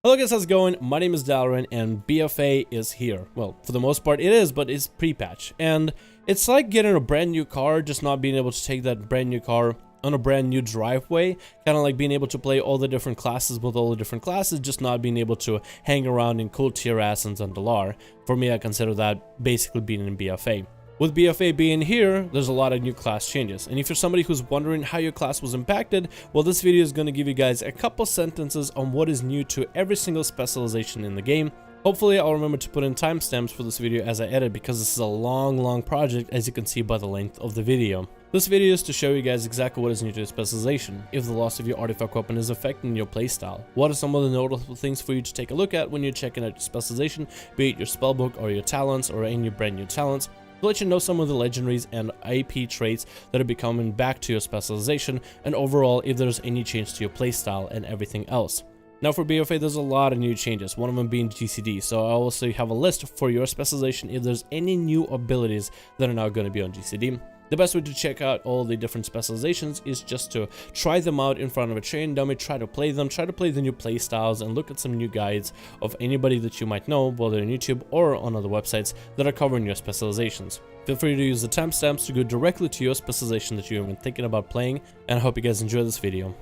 Hello guys, how's it going? My name is Dalrin and BFA is here. Well, for the most part it is, but it's Prepatch. And it's like getting a brand new car, just not being able to take that brand new car on a brand new driveway. Kind of like being able to play all the different classes with all the different classes, just not being able to hang around in cool tier Assassins and Dalar. For me, I consider that basically being in BFA. With BFA being here, there's a lot of new class changes, and if you're somebody who's wondering how your class was impacted, well, this video is going to give you guys a couple sentences on what is new to every single specialization in the game. Hopefully I'll remember to put in timestamps for this video as I edit, because this is a long project, as you can see by the length of the video. This video is to show you guys exactly what is new to your specialization, if the loss of your artifact weapon is affecting your playstyle, what are some of the notable things for you to take a look at when you're checking out your specialization, be it your spellbook or your talents or any brand new talents, to let you know some of the legendaries and IP traits that are becoming back to your specialization, and overall if there's any change to your playstyle and everything else. Now for BFA, there's a lot of new changes, one of them being GCD, so I also have a list for your specialization if there's any new abilities that are now going to be on GCD. The best way to check out all the different specializations is just to try them out in front of a train dummy, try to play them, try to play the new playstyles, and look at some new guides of anybody that you might know, whether on YouTube or on other websites that are covering your specializations. Feel free to use the timestamps to go directly to your specialization that you've been thinking about playing, and I hope you guys enjoy this video.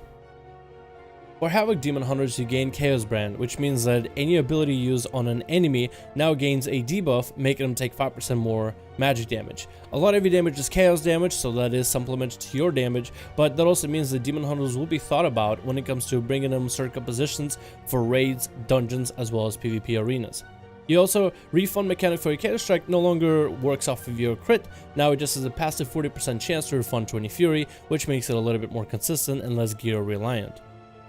For Havoc Demon Hunters, you gain Chaos Brand, which means that any ability used on an enemy now gains a debuff, making them take 5% more magic damage. A lot of your damage is chaos damage, so that is supplemented to your damage, but that also means that Demon Hunters will be thought about when it comes to bringing them certain positions for raids, dungeons, as well as PvP arenas. You also, refund mechanic for your Chaos Strike no longer works off of your crit, now it just has a passive 40% chance to refund 20 Fury, which makes it a little bit more consistent and less gear reliant.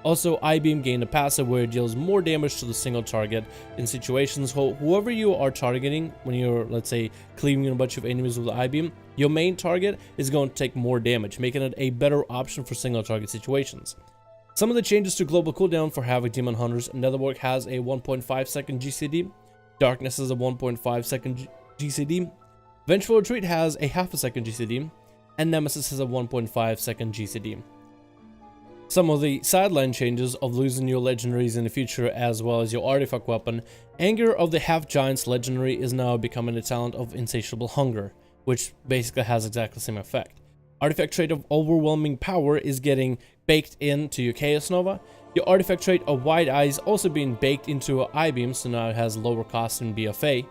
Also, I-Beam gained a passive where it deals more damage to the single target in situations whoever you are targeting. When you're, let's say, cleaving a bunch of enemies with the I-Beam, your main target is going to take more damage, making it a better option for single target situations. Some of the changes to global cooldown for Havoc Demon Hunters: Netherwork has a 1.5 second GCD, Darkness is a 1.5 second GCD, Vengeful Retreat has a half a second GCD, and Nemesis has a 1.5 second GCD. Some of the sideline changes of losing your legendaries in the future as well as your artifact weapon: Anger of the Half-Giants legendary is now becoming a talent of Insatiable Hunger, which basically has exactly the same effect. Artifact trait of Overwhelming Power is getting baked into your Chaos Nova. Your artifact trait of Wide Eyes also being baked into I-Beam, so now it has lower cost in BFA.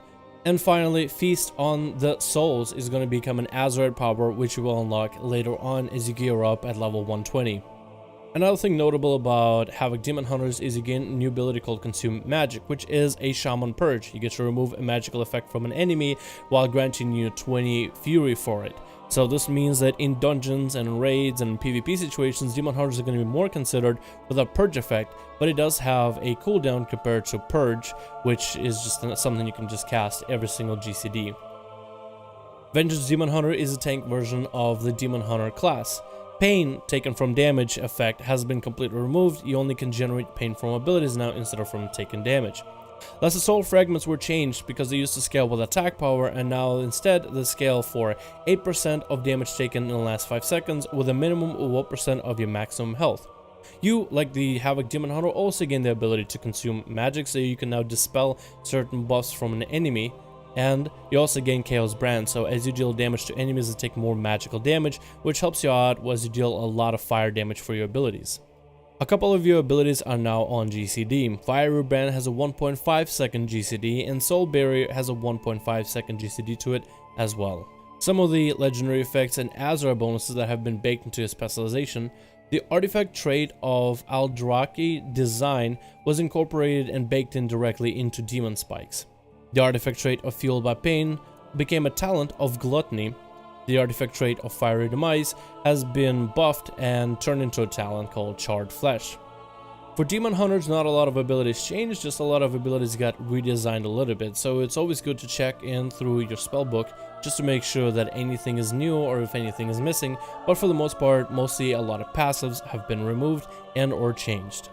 And finally, Feast on the Souls is going to become an Azeroth power, which you will unlock later on as you gear up at level 120. Another thing notable about Havoc Demon Hunters is you gain a new ability called Consume Magic, which is a Shaman Purge. You get to remove a magical effect from an enemy while granting you 20 Fury for it. So this means that in dungeons and raids and PvP situations, Demon Hunters are going to be more considered with a Purge effect, but it does have a cooldown compared to Purge, which is just something you can just cast every single GCD. Vengeance Demon Hunter is a tank version of the Demon Hunter class. Pain taken from damage effect has been completely removed. You only can generate pain from abilities now instead of from taking damage. Lesser Soul Fragments were changed because they used to scale with attack power, and now instead they scale for 8% of damage taken in the last 5 seconds with a minimum of 1% of your maximum health. You, like the Havoc Demon Hunter, also gain the ability to consume magic, so you can now dispel certain buffs from an enemy. And you also gain Chaos Brand, so as you deal damage to enemies, they take more magical damage, which helps you out as you deal a lot of fire damage for your abilities. A couple of your abilities are now on GCD. Fiery Brand has a 1.5 second GCD, and Soul Barrier has a 1.5 second GCD to it as well. Some of the legendary effects and Azeroth bonuses that have been baked into a specialization: the artifact trait of Aldraki Design was incorporated and baked in directly into Demon Spikes. The artifact trait of Fueled by Pain became a talent of Gluttony. The artifact trait of Fiery Demise has been buffed and turned into a talent called Charred Flesh. For Demon Hunters, not a lot of abilities changed, just a lot of abilities got redesigned a little bit, so it's always good to check in through your spellbook just to make sure that anything is new or if anything is missing, but for the most part, mostly a lot of passives have been removed and or changed.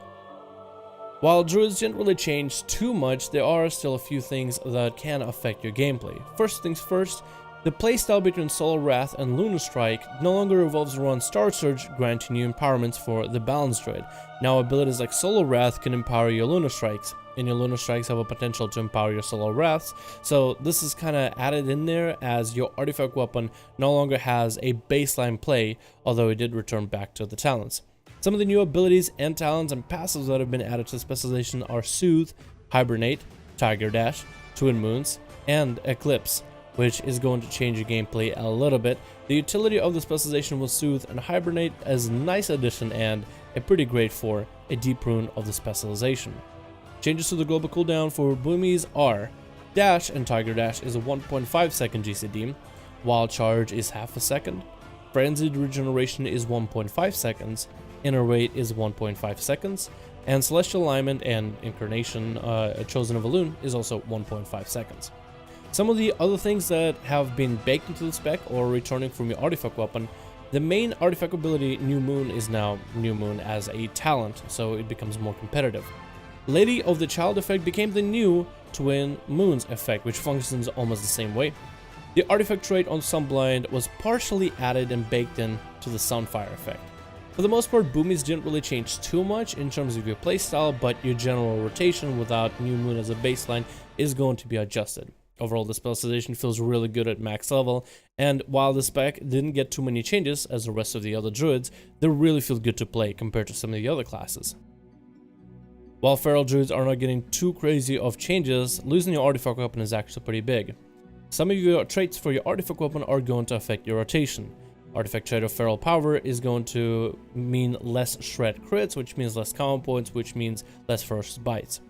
While Druids didn't really change too much, there are still a few things that can affect your gameplay. First things first, The playstyle between Solar Wrath and Lunar Strike no longer revolves around Star Surge, granting you empowerments for the Balance Druid. Now abilities like Solar Wrath can empower your Lunar Strikes, and your Lunar Strikes have a potential to empower your Solar Wraths, so this is kind of added in there as your artifact weapon no longer has a baseline play, although it did return back to the talents. Some of the new abilities and talents and passives that have been added to the specialization are Soothe, Hibernate, Tiger Dash, Twin Moons, and Eclipse, which is going to change your gameplay a little bit. The utility of the specialization with Soothe and Hibernate is a nice addition and a pretty great for a deep rune of the specialization. Changes to the global cooldown for Boomies are Dash and Tiger Dash is a 1.5 second GCD, Wild Charge is half a second, Frenzied Regeneration is 1.5 seconds, Inner Weight is 1.5 seconds, and Celestial Alignment and Incarnation, Chosen of a Loon, is also 1.5 seconds. Some of the other things that have been baked into the spec or returning from your artifact weapon, the main artifact ability New Moon is now New Moon as a talent, so it becomes more competitive. Lady of the Child effect became the new Twin Moons effect, which functions almost the same way. The artifact trait on Sunblind was partially added and baked in to the Sunfire effect. For the most part, Boomies didn't really change too much in terms of your playstyle, but your general rotation without New Moon as a baseline is going to be adjusted. Overall, the specialization feels really good at max level, and while the spec didn't get too many changes as the rest of the other druids, they really feel good to play compared to some of the other classes. While feral druids are not getting too crazy of changes, losing your artifact weapon is actually pretty big. Some of your traits for your artifact weapon are going to affect your rotation. Artifact trait of feral power is going to mean less shred crits, which means less common points, which means less ferocious bites.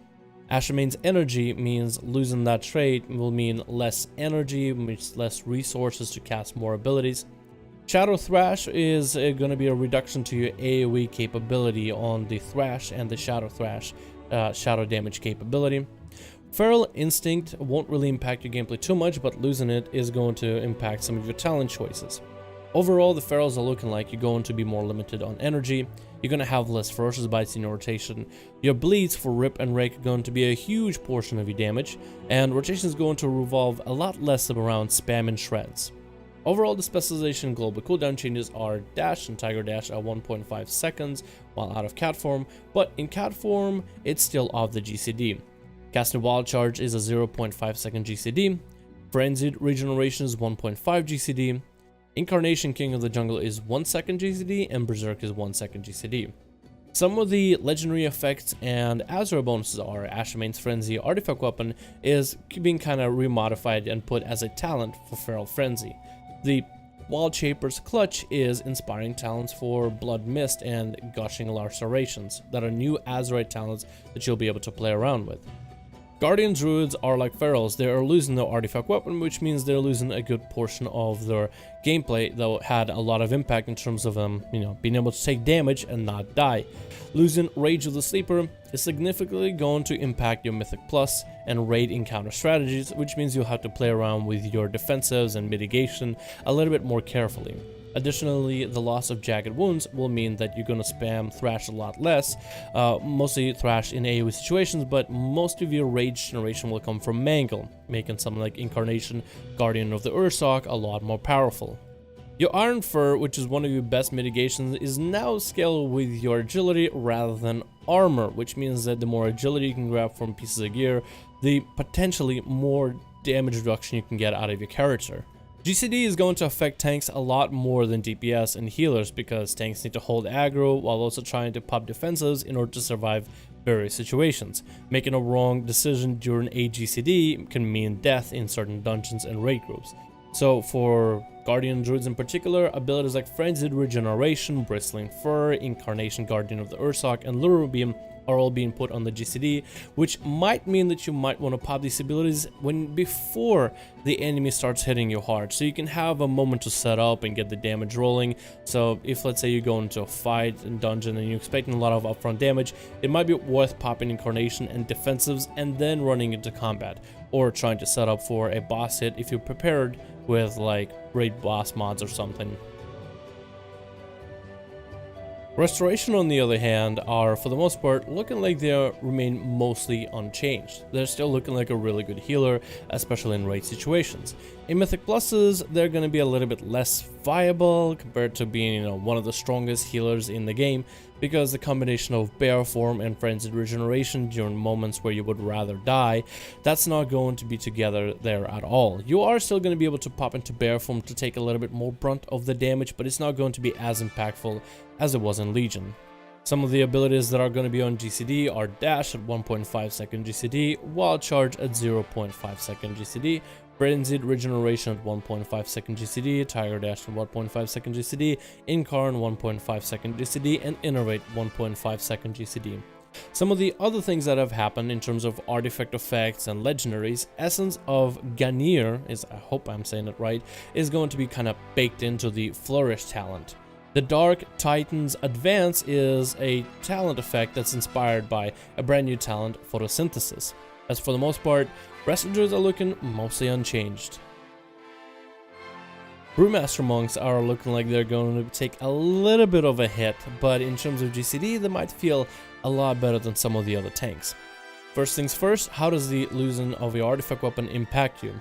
Ashamane's energy means losing that trait will mean less energy, means less resources to cast more abilities. Shadow Thrash is going to be a reduction to your AoE capability on the Thrash and the Shadow Thrash shadow damage capability. Feral Instinct won't really impact your gameplay too much, but losing it is going to impact some of your talent choices. Overall, the ferals are looking like you're going to be more limited on energy, you're going to have less ferocious bites in your rotation, your bleeds for Rip and Rake are going to be a huge portion of your damage, and rotation is going to revolve a lot less around spam and shreds. Overall, the specialization global cooldown changes are Dash and Tiger Dash at 1.5 seconds while out of cat form, but in cat form, it's still off the GCD. Casting Wild Charge is a 0.5 second GCD, Frenzied Regeneration is 1.5 GCD, Incarnation King of the Jungle is 1 second GCD, and Berserk is 1 second GCD. Some of the legendary effects and Azeroth bonuses are Ashamane's Frenzy artifact weapon is being kind of remodified and put as a talent for Feral Frenzy. The Wild Shaper's Clutch is inspiring talents for Blood Mist and Gushing Lacerations that are new Azeroth talents that you'll be able to play around with. Guardian Druids are like Ferals, they are losing their artifact weapon, which means they're losing a good portion of their gameplay, though it had a lot of impact in terms of them, being able to take damage and not die. Losing Rage of the Sleeper is significantly going to impact your Mythic Plus and raid encounter strategies, which means you'll have to play around with your defensives and mitigation a little bit more carefully. Additionally, the loss of Jagged Wounds will mean that you're going to spam Thrash a lot less, mostly Thrash in AoE situations, but most of your rage generation will come from Mangle, making something like Incarnation, Guardian of the Ursock a lot more powerful. Your Iron Fur, which is one of your best mitigations, is now scaled with your agility rather than armor, which means that the more agility you can grab from pieces of gear, the potentially more damage reduction you can get out of your character. GCD is going to affect tanks a lot more than DPS and healers because tanks need to hold aggro while also trying to pop defensives in order to survive various situations. Making a wrong decision during a GCD can mean death in certain dungeons and raid groups. So for Guardian Druids in particular, abilities like Frenzied Regeneration, Bristling Fur, Incarnation Guardian of the Ursock, and Lure Beam are all being put on the GCD, which might mean that you might want to pop these abilities before the enemy starts hitting you hard, so you can have a moment to set up and get the damage rolling. So if, let's say, you go into a fight in dungeon and you're expecting a lot of upfront damage, it might be worth popping Incarnation and defensives and then running into combat, or trying to set up for a boss hit if you're prepared with like raid boss mods or something. Restoration, on the other hand, are for the most part looking like they remain mostly unchanged. They're still looking like a really good healer, especially in raid situations. In Mythic Pluses, they're going to be a little bit less viable compared to being, one of the strongest healers in the game, because the combination of Bear Form and Frenzied Regeneration during moments where you would rather die, that's not going to be together there at all. You are still going to be able to pop into Bear Form to take a little bit more brunt of the damage, but it's not going to be as impactful as it was in Legion. Some of the abilities that are going to be on GCD are Dash at 1.5 second GCD, Wild Charge at 0.5 second GCD, Frenzied Regeneration at 1.5 second GCD, Tiger Dash at 1.5 second GCD, Incarn 1.5 second GCD, and Innervate 1.5 second GCD. Some of the other things that have happened in terms of artifact effects and legendaries, Essence of Ganir, I hope I'm saying it right, is going to be kind of baked into the Flourish talent. The Dark Titan's Advance is a talent effect that's inspired by a brand new talent, Photosynthesis. As for the most part, residues are looking mostly unchanged. Brewmaster Monks are looking like they're going to take a little bit of a hit, but in terms of GCD, they might feel a lot better than some of the other tanks. First things first, how does the losing of your artifact weapon impact you?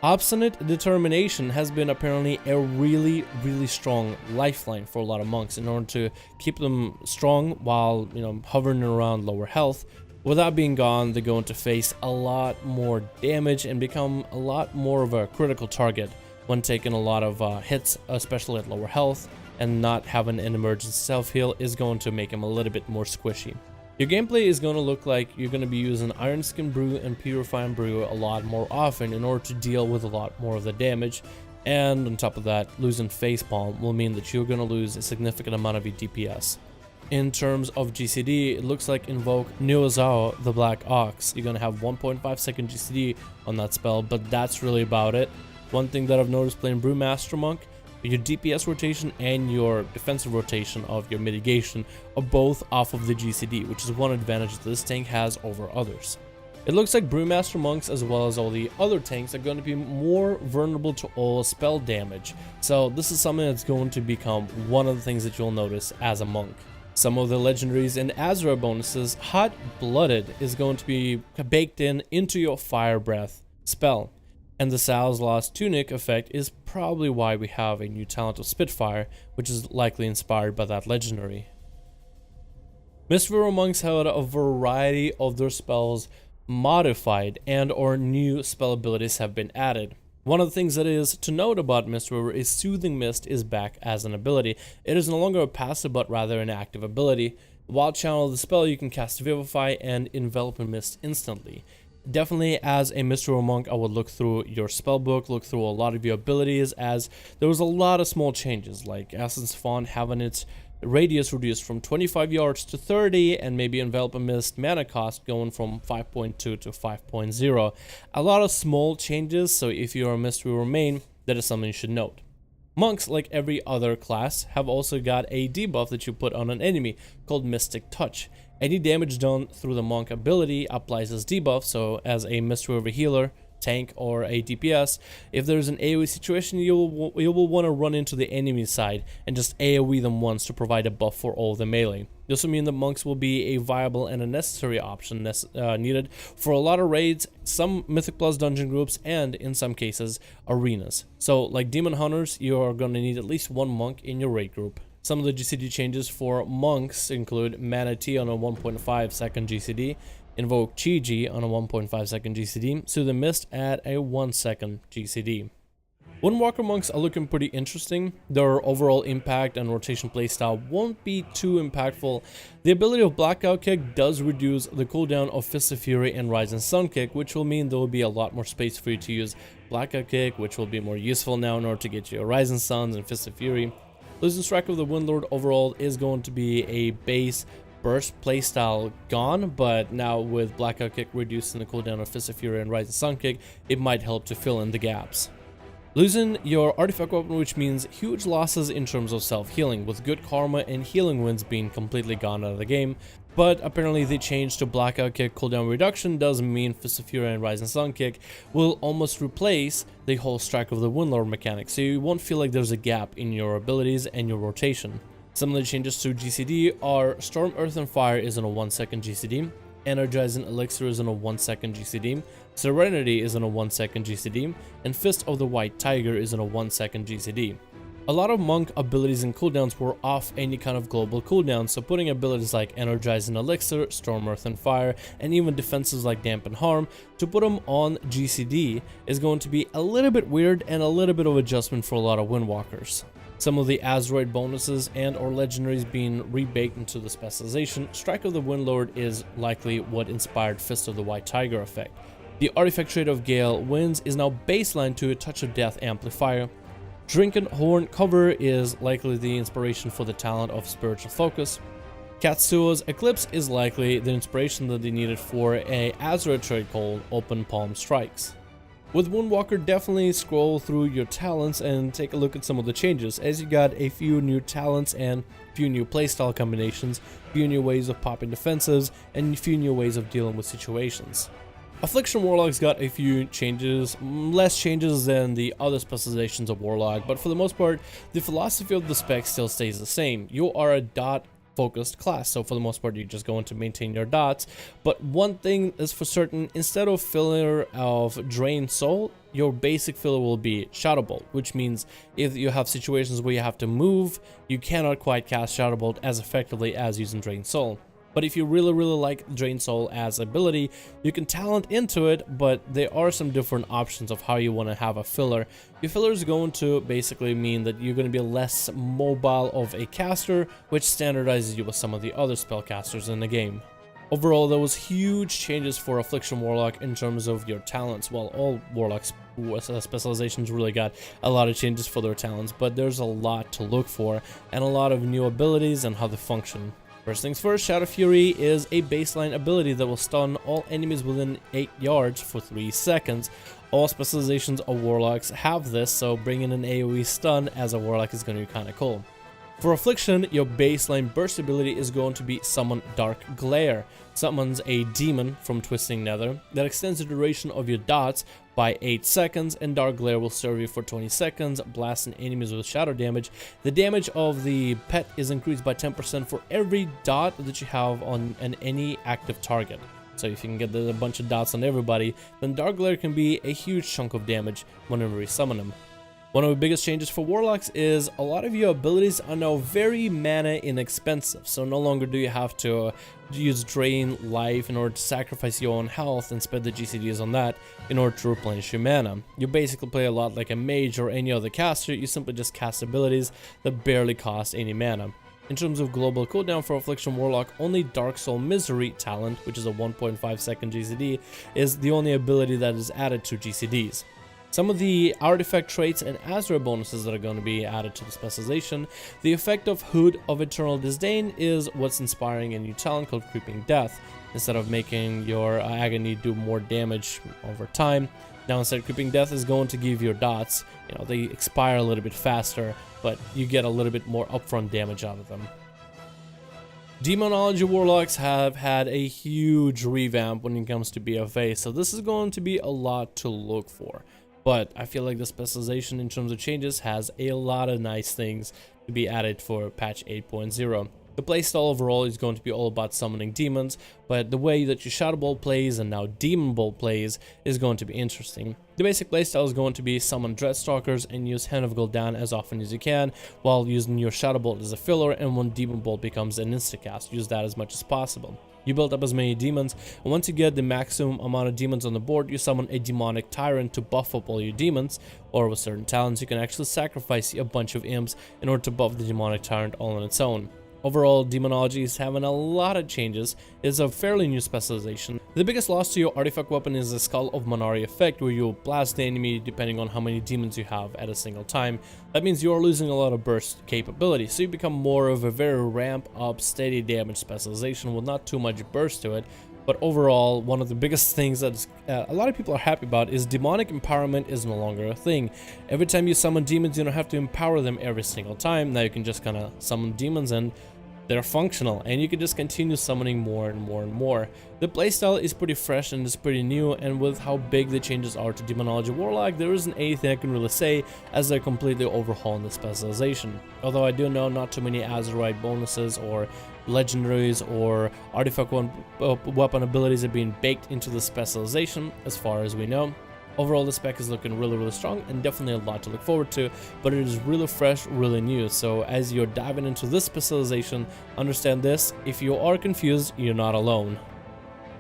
Obstinate Determination has been apparently a really strong lifeline for a lot of monks in order to keep them strong while, hovering around lower health. Without being gone, they're going to face a lot more damage and become a lot more of a critical target when taking a lot of hits, especially at lower health, and not having an emergency self-heal is going to make them a little bit more squishy. Your gameplay is going to look like you're going to be using Iron Skin Brew and Purifying Brew a lot more often in order to deal with a lot more of the damage, and on top of that, losing Facepalm will mean that you're going to lose a significant amount of your DPS. In terms of GCD, it looks like Invoke Nuozao, the Black Ox. You're going to have 1.5 second GCD on that spell, but that's really about it. One thing that I've noticed playing Brewmaster Monk, your DPS rotation and your defensive rotation of your mitigation are both off of the GCD, which is one advantage that this tank has over others. It looks like Brewmaster Monks, as well as all the other tanks, are going to be more vulnerable to all spell damage, so this is something that's going to become one of the things that you'll notice as a monk. Some of the legendaries and Azeroth bonuses, Hot Blooded is going to be baked into your Fire Breath spell. And the Sal's Lost Tunic effect is probably why we have a new talent of Spitfire, which is likely inspired by that legendary. Mistweaver Monks had a variety of their spells modified and or new spell abilities have been added. One of the things that is to note about Mistweaver is Soothing Mist is back as an ability. It is no longer a passive but rather an active ability. While channel the spell, you can cast Vivify and Enveloping Mist instantly. Definitely as a Mistweaver Monk, I would look through your spellbook, look through a lot of your abilities, as there was a lot of small changes, like Essence Font having its radius reduced from 25 yards to 30, and maybe Enveloping Mist mana cost going from 5.2 to 5.0. A lot of small changes, so if you're a Mistweaver main, that is something you should note. Monks, like every other class, have also got a debuff that you put on an enemy called Mystic Touch. Any damage done through the monk ability applies as debuff, so as a Mistweaver healer, tank, or a DPS, if there's an AoE situation, you will want to run into the enemy side and just AoE them once to provide a buff for all the melee. This will mean that monks will be a viable and a necessary option needed for a lot of raids, some Mythic Plus dungeon groups, and in some cases, arenas. So like Demon Hunters, you are going to need at least one monk in your raid group. Some of the GCD changes for monks include Mana Tea on a 1.5 second GCD, Invoke Chi-Ji on a 1.5 second GCD, Soothing Mist at a 1 second GCD. Windwalker Monks are looking pretty interesting. Their overall impact and rotation playstyle won't be too impactful. The ability of Blackout Kick does reduce the cooldown of Fist of Fury and Rising Sun Kick, which will mean there will be a lot more space for you to use Blackout Kick, which will be more useful now in order to get your Rising Suns and Fist of Fury. Losing Strike of the Windlord overall is going to be a base burst playstyle gone, but now with Blackout Kick reducing the cooldown of Fist of Fury and Rising Sun Kick, it might help to fill in the gaps. Losing your artifact weapon, which means huge losses in terms of self-healing, with good karma and healing winds being completely gone out of the game, but apparently the change to Blackout Kick cooldown reduction does mean Fist of Fury and Rising Sun Kick will almost replace the whole Strike of the Windlord mechanic, so you won't feel like there's a gap in your abilities and your rotation. Some of the changes to GCD are Storm, Earth, and Fire is on a 1-second GCD, Energizing Elixir is on a 1-second GCD, Serenity is on a 1-second GCD, and Fist of the White Tiger is on a 1-second GCD. A lot of monk abilities and cooldowns were off any kind of global cooldown, so putting abilities like Energizing Elixir, Storm, Earth, and Fire, and even defenses like Dampen Harm, to put them on GCD is going to be a little bit weird and a little bit of adjustment for a lot of Windwalkers. Some of the Azeroth bonuses and or legendaries being rebaked into the specialization. Strike of the Windlord is likely what inspired Fist of the White Tiger effect. The artifact trait of Gale Winds is now baseline to a Touch of Death amplifier. Drinking Horn Cover is likely the inspiration for the talent of Spiritual Focus. Katsuo's Eclipse is likely the inspiration that they needed for a Azeroth trait called Open Palm Strikes. With Windwalker, definitely scroll through your talents and take a look at some of the changes, as you got a few new talents and a few new playstyle combinations, a few new ways of popping defensives, and a few new ways of dealing with situations. Affliction Warlocks got a few changes, less changes than the other specializations of Warlock, but for the most part, the philosophy of the spec still stays the same. You are a dot focused class, so for the most part you're just going to maintain your dots, but one thing is for certain: instead of filler of Drain Soul, your basic filler will be Shadow Bolt, which means if you have situations where you have to move, you cannot quite cast Shadow Bolt as effectively as using Drain Soul. But if you really like Drain Soul as ability, you can talent into it, but there are some different options of how you want to have a filler. Your filler is going to basically mean that you're going to be less mobile of a caster, which standardizes you with some of the other spellcasters in the game. Overall, there was huge changes for Affliction Warlock in terms of your talents. Well, all Warlocks specializations really got a lot of changes for their talents, but there's a lot to look for and a lot of new abilities and how they function. First things first, Shadow Fury is a baseline ability that will stun all enemies within 8 yards for 3 seconds. All specializations of Warlocks have this, so bringing an AoE stun as a Warlock is going to be kind of cool. For Affliction, your baseline burst ability is going to be Summon Dark Glare. Summons a demon from Twisting Nether that extends the duration of your dots by 8 seconds, and Dark Glare will serve you for 20 seconds, blasting enemies with shadow damage. The damage of the pet is increased by 10% for every dot that you have on any active target. So if you can get a bunch of dots on everybody, then Dark Glare can be a huge chunk of damage whenever you summon them. One of the biggest changes for Warlocks is a lot of your abilities are now very mana inexpensive, so no longer do you have to use Drain Life in order to sacrifice your own health and spend the GCDs on that in order to replenish your mana. You basically play a lot like a mage or any other caster. You simply just cast abilities that barely cost any mana. In terms of global cooldown for Affliction Warlock, only Dark Soul Misery talent, which is a 1.5 second GCD, is the only ability that is added to GCDs. Some of the artifact traits and Azeroth bonuses that are going to be added to the specialization. The effect of Hood of Eternal Disdain is what's inspiring a new talent called Creeping Death. Instead of making your agony do more damage over time, now instead Creeping Death is going to give your dots, they expire a little bit faster, but you get a little bit more upfront damage out of them. Demonology Warlocks have had a huge revamp when it comes to BFA, so this is going to be a lot to look for. But I feel like the specialization in terms of changes has a lot of nice things to be added for patch 8.0. The playstyle overall is going to be all about summoning demons, but the way that your Shadow Bolt plays and now Demon Bolt plays is going to be interesting. The basic playstyle is going to be summon Dreadstalkers and use Hand of Gul'dan as often as you can, while using your Shadow Bolt as a filler, and when Demon Bolt becomes an instacast, use that as much as possible. You build up as many demons, and once you get the maximum amount of demons on the board, you summon a Demonic Tyrant to buff up all your demons, or with certain talents you can actually sacrifice a bunch of imps in order to buff the Demonic Tyrant all on its own. Overall, Demonology is having a lot of changes. It's a fairly new specialization. The biggest loss to your artifact weapon is the Skull of Man'ari effect, where you blast the enemy depending on how many demons you have at a single time. That means you are losing a lot of burst capability, so you become more of a very ramp up, steady damage specialization with not too much burst to it. But overall, one of the biggest things that a lot of people are happy about is demonic empowerment is no longer a thing. Every time you summon demons, you don't have to empower them every single time. Now you can just kind of summon demons and they're functional, and you can just continue summoning more and more and more. The playstyle is pretty fresh and is pretty new, and with how big the changes are to Demonology Warlock, there isn't anything I can really say, as they're completely overhauling the specialization. Although I do know not too many Azeroth bonuses or legendaries or artifact weapon abilities are being baked into the specialization, as far as we know. Overall, the spec is looking really strong and definitely a lot to look forward to, but it is really fresh, really new. So as you're diving into this specialization, understand this: if you are confused, you're not alone.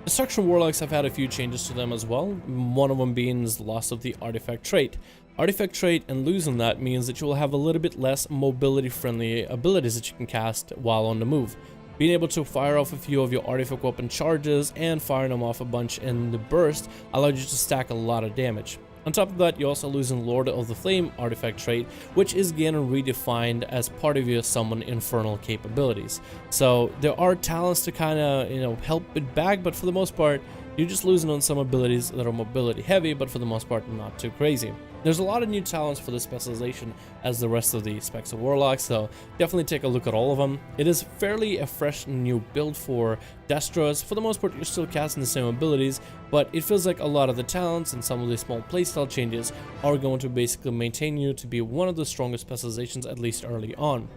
Destruction Warlocks have had a few changes to them as well, one of them being the loss of the artifact trait. Artifact trait and losing that means that you will have a little bit less mobility friendly abilities that you can cast while on the move. Being able to fire off a few of your artifact weapon charges and firing them off a bunch in the burst allowed you to stack a lot of damage. On top of that, you're also losing Lord of the Flame artifact trait, which is getting redefined as part of your summon infernal capabilities. So there are talents to kind of, help it back, but for the most part, you're just losing on some abilities that are mobility heavy, but for the most part, not too crazy. There's a lot of new talents for this specialization as the rest of the specs of Warlocks, so definitely take a look at all of them. It is fairly a fresh new build for Destros. For the most part, you're still casting the same abilities, but it feels like a lot of the talents and some of the small playstyle changes are going to basically maintain you to be one of the strongest specializations, at least early on.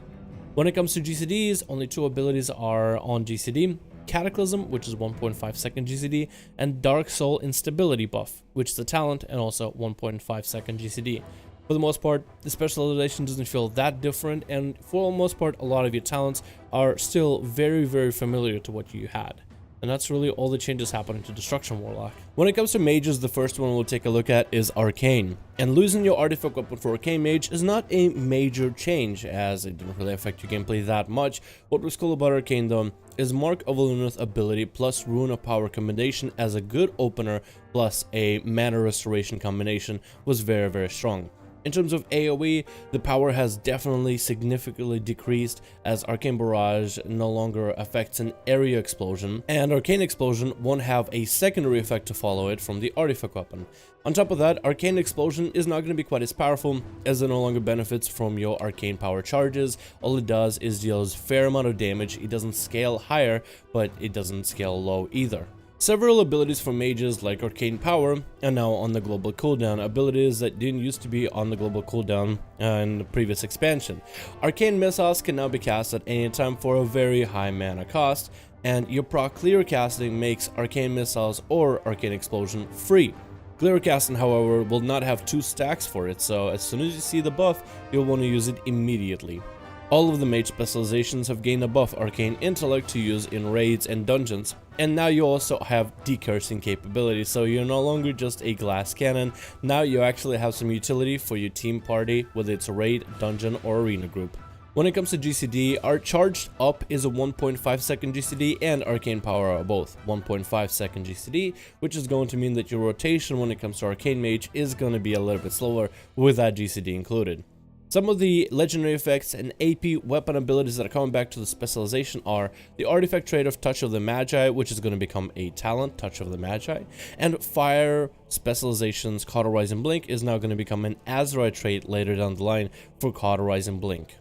When it comes to GCDs, only 2 abilities are on GCD. Cataclysm, which is 1.5 second GCD, and Dark Soul Instability buff, which is a talent and also 1.5 second GCD. For the most part, the specialization doesn't feel that different, and for the most part, a lot of your talents are still very familiar to what you had. And that's really all the changes happening to Destruction Warlock. When it comes to mages, the first one we'll take a look at is Arcane. And losing your artifact weapon for Arcane Mage is not a major change, as it didn't really affect your gameplay that much. What was cool about Arcane though is Mark of Luna's ability plus Rune of Power combination as a good opener plus a mana restoration combination was very strong. In terms of AoE, the power has definitely significantly decreased, as Arcane Barrage no longer affects an area explosion, and Arcane Explosion won't have a secondary effect to follow it from the artifact weapon. On top of that, Arcane Explosion is not going to be quite as powerful, as it no longer benefits from your arcane power charges. All it does is deals a fair amount of damage. It doesn't scale higher, but it doesn't scale low either. Several abilities for mages like Arcane Power are now on the global cooldown, abilities that didn't used to be on the global cooldown in the previous expansion. Arcane Missiles can now be cast at any time for a very high mana cost, and your proc clear casting makes Arcane Missiles or Arcane Explosion free. Clear casting, however, will not have 2 stacks for it, so as soon as you see the buff, you'll want to use it immediately. All of the mage specializations have gained a buff Arcane Intellect to use in raids and dungeons, and now you also have decursing capabilities, so you're no longer just a glass cannon. Now you actually have some utility for your team party, whether it's a raid, dungeon, or arena group. When it comes to GCD, our Charged Up is a 1.5 second GCD and Arcane Power are both 1.5 second GCD, which is going to mean that your rotation when it comes to Arcane Mage is going to be a little bit slower with that GCD included. Some of the legendary effects and AP weapon abilities that are coming back to the specialization are the artifact trait of Touch of the Magi, which is going to become a talent, Touch of the Magi, and fire specializations Cauterizing Blink is now going to become an Azeroth trait later down the line for Cauterizing Blink.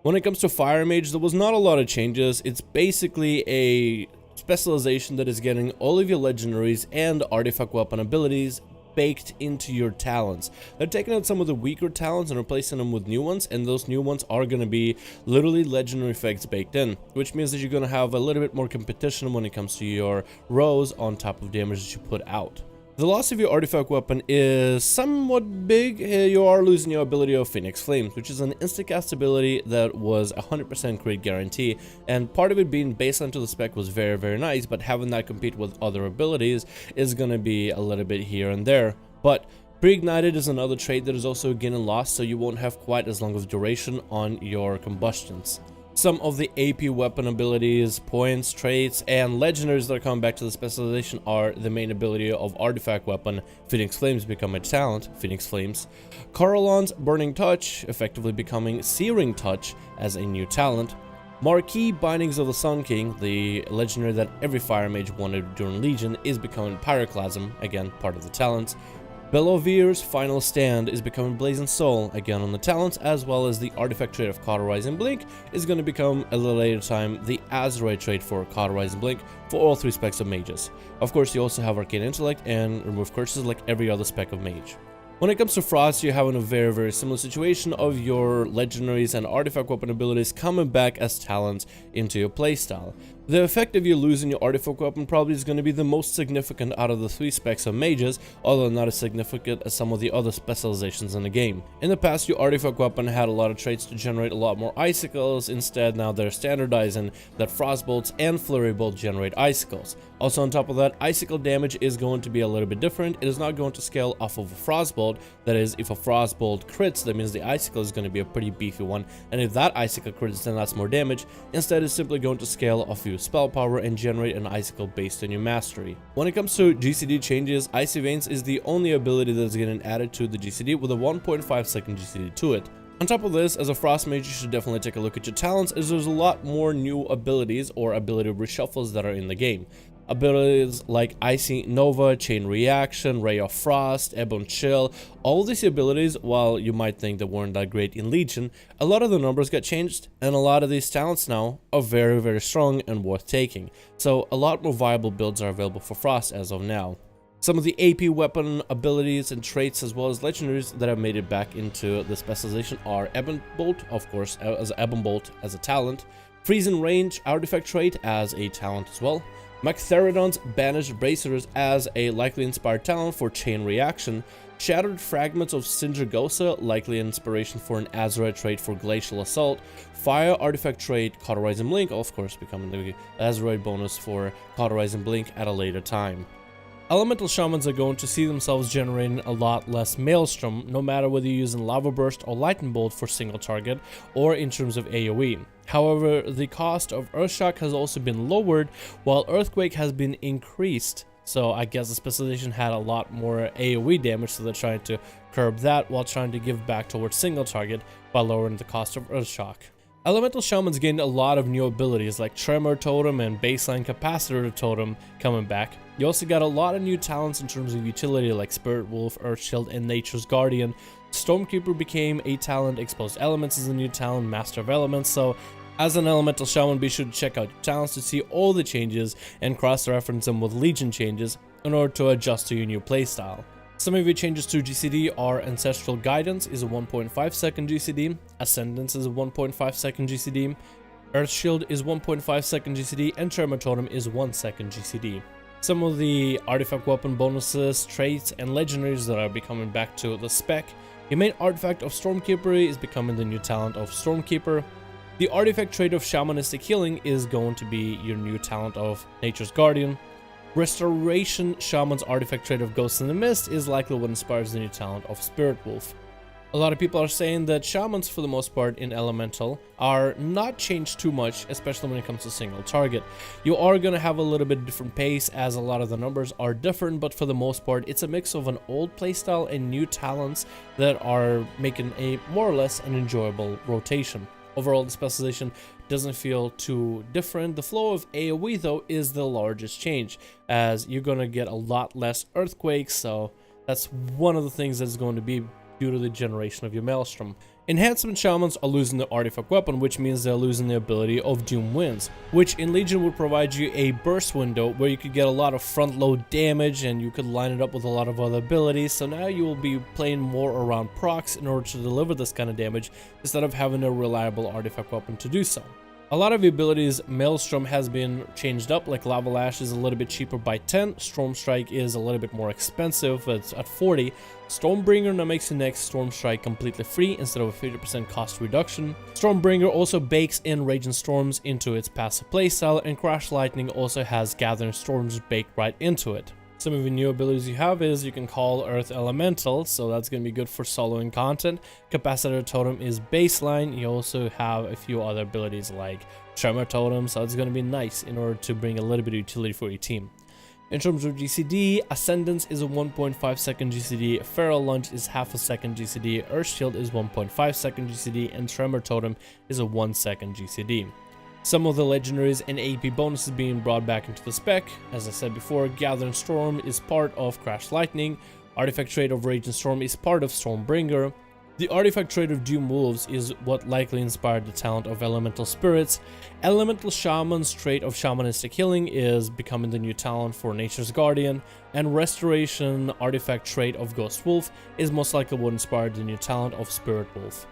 When it comes to Fire Mage, there was not a lot of changes. It's basically a specialization that is getting all of your legendaries and artifact weapon abilities baked into your talents. They're taking out some of the weaker talents and replacing them with new ones, and those new ones are going to be literally legendary effects baked in, which means that you're going to have a little bit more competition when it comes to your rows on top of damage that you put out. The loss of your artifact weapon is somewhat big. You are losing your ability of Phoenix Flames, which is an instacast ability that was 100% crit guarantee, and part of it being baseline to the spec was very nice, but having that compete with other abilities is going to be a little bit here and there. But Pre-Ignited is another trait that is also getting lost, so you won't have quite as long of duration on your combustions. Some of the AP weapon abilities, points, traits, and legendaries that are coming back to the specialization are the main ability of artifact weapon, Phoenix Flames become a talent, Phoenix Flames. Coralon's Burning Touch, effectively becoming Searing Touch as a new talent. Marquee Bindings of the Sun King, the legendary that every fire mage wanted during Legion, is becoming Pyroclasm, again part of the talents. Belovir's Final Stand is becoming Blazing Soul again on the talents, as well as the artifact trait of Cauterizing Blink is going to become a little later time the Azeroth trait for Cauterizing Blink for all 3 specs of mages. Of course, you also have Arcane Intellect and Remove Curses like every other spec of mage. When it comes to Frost, you're having a very similar situation of your legendaries and artifact weapon abilities coming back as talents into your playstyle. The effect of you losing your artifact weapon probably is going to be the most significant out of the 3 specs of mages, although not as significant as some of the other specializations in the game. In the past, your artifact weapon had a lot of traits to generate a lot more icicles. Instead, now they're standardizing that Frostbolts and Flurry Bolt generate icicles. Also on top of that, icicle damage is going to be a little bit different. It is not going to scale off of a Frostbolt. That is, if a Frostbolt crits, that means the icicle is going to be a pretty beefy one, and if that icicle crits, then that's more damage. Instead, it's simply going to scale off your spell power and generate an icicle based on your mastery. When it comes to GCD changes, Icy Veins is the only ability that's getting added to the GCD with a 1.5 second GCD to it. On top of this, as a Frost Mage, you should definitely take a look at your talents, as there's a lot more new abilities or ability reshuffles that are in the game. Abilities like Icy Nova, Chain Reaction, Ray of Frost, Ebon Chill, all these abilities, while you might think they weren't that great in Legion, a lot of the numbers got changed, and a lot of these talents now are very strong and worth taking. So a lot more viable builds are available for Frost as of now. Some of the AP weapon abilities and traits, as well as legendaries that have made it back into the specialization, are Ebon Bolt, of course, as Ebon Bolt as a talent, Freezing Range artifact trait as a talent as well, Mechtherodon's Banished Bracers as a likely inspired talent for Chain Reaction, Shattered Fragments of Sindragosa, likely inspiration for an Azeroth trait for Glacial Assault, Fire artifact trait Cauterizing Blink, of course becoming the Azeroth bonus for Cauterizing Blink at a later time. Elemental Shamans are going to see themselves generating a lot less Maelstrom, no matter whether you're using Lava Burst or Lightning Bolt for single target, or in terms of AoE. However, the cost of Earthshock has also been lowered, while Earthquake has been increased. So I guess the specialization had a lot more AoE damage, so they're trying to curb that while trying to give back towards single target by lowering the cost of Earthshock. Elemental Shamans gained a lot of new abilities like Tremor Totem and Baseline Capacitor Totem coming back. You also got a lot of new talents in terms of utility like Spirit Wolf, Earth Shield, and Nature's Guardian. Stormkeeper became a talent, Exposed Elements is a new talent, Master of Elements, so as an Elemental Shaman, be sure to check out your talents to see all the changes and cross-reference them with Legion changes in order to adjust to your new playstyle. Some of your changes to GCD are Ancestral Guidance is a 1.5 second GCD, Ascendance is a 1.5 second GCD, Earth Shield is 1.5 second GCD, and Tremor Totem is 1 second GCD. Some of the artifact weapon bonuses, traits, and legendaries that are becoming back to the spec. Your main artifact of Stormkeeper is becoming the new talent of Stormkeeper. The artifact trait of Shamanistic Healing is going to be your new talent of Nature's Guardian. Restoration Shaman's artifact trait of Ghost in the Mist is likely what inspires the new talent of Spirit Wolf. A lot of people are saying that Shamans, for the most part in Elemental, are not changed too much, especially when it comes to single target. You are going to have a little bit different pace as a lot of the numbers are different, but for the most part it's a mix of an old playstyle and new talents that are making a more or less an enjoyable rotation. Overall, the specialization doesn't feel too different. The flow of AoE though is the largest change, as you're going to get a lot less earthquakes, so that's one of the things that's going to be due to the generation of your Maelstrom. Enhancement Shamans are losing the artifact weapon, which means they're losing the ability of Doom Winds, which in Legion would provide you a burst window where you could get a lot of front load damage and you could line it up with a lot of other abilities. So now you will be playing more around procs in order to deliver this kind of damage instead of having a reliable artifact weapon to do so. A lot of the abilities, Maelstrom has been changed up, like Lava Lash is a little bit cheaper by 10, Storm Strike is a little bit more expensive, it's at 40, Stormbringer now makes the next Storm Strike completely free instead of a 50% cost reduction. Stormbringer also bakes in Raging Storms into its passive playstyle, and Crash Lightning also has Gathering Storms baked right into it. Some of the new abilities you have is you can call Earth Elemental, so that's going to be good for soloing content. Capacitor Totem is baseline. You also have a few other abilities like Tremor Totem, so it's going to be nice in order to bring a little bit of utility for your team. In terms of GCD, Ascendance is a 1.5 second GCD, Feral Lunge is half a second GCD, Earth Shield is 1.5 second GCD, and Tremor Totem is a 1 second GCD. Some of the legendaries and AP bonuses being brought back into the spec. As I said before, Gathering Storm is part of Crash Lightning. Artifact trait of Rage and Storm is part of Stormbringer. The artifact trait of Doom Wolves is what likely inspired the talent of Elemental Spirits. Elemental Shaman's trait of Shamanistic Healing is becoming the new talent for Nature's Guardian, and Restoration artifact trait of Ghost Wolf is most likely what inspired the new talent of Spirit Wolf.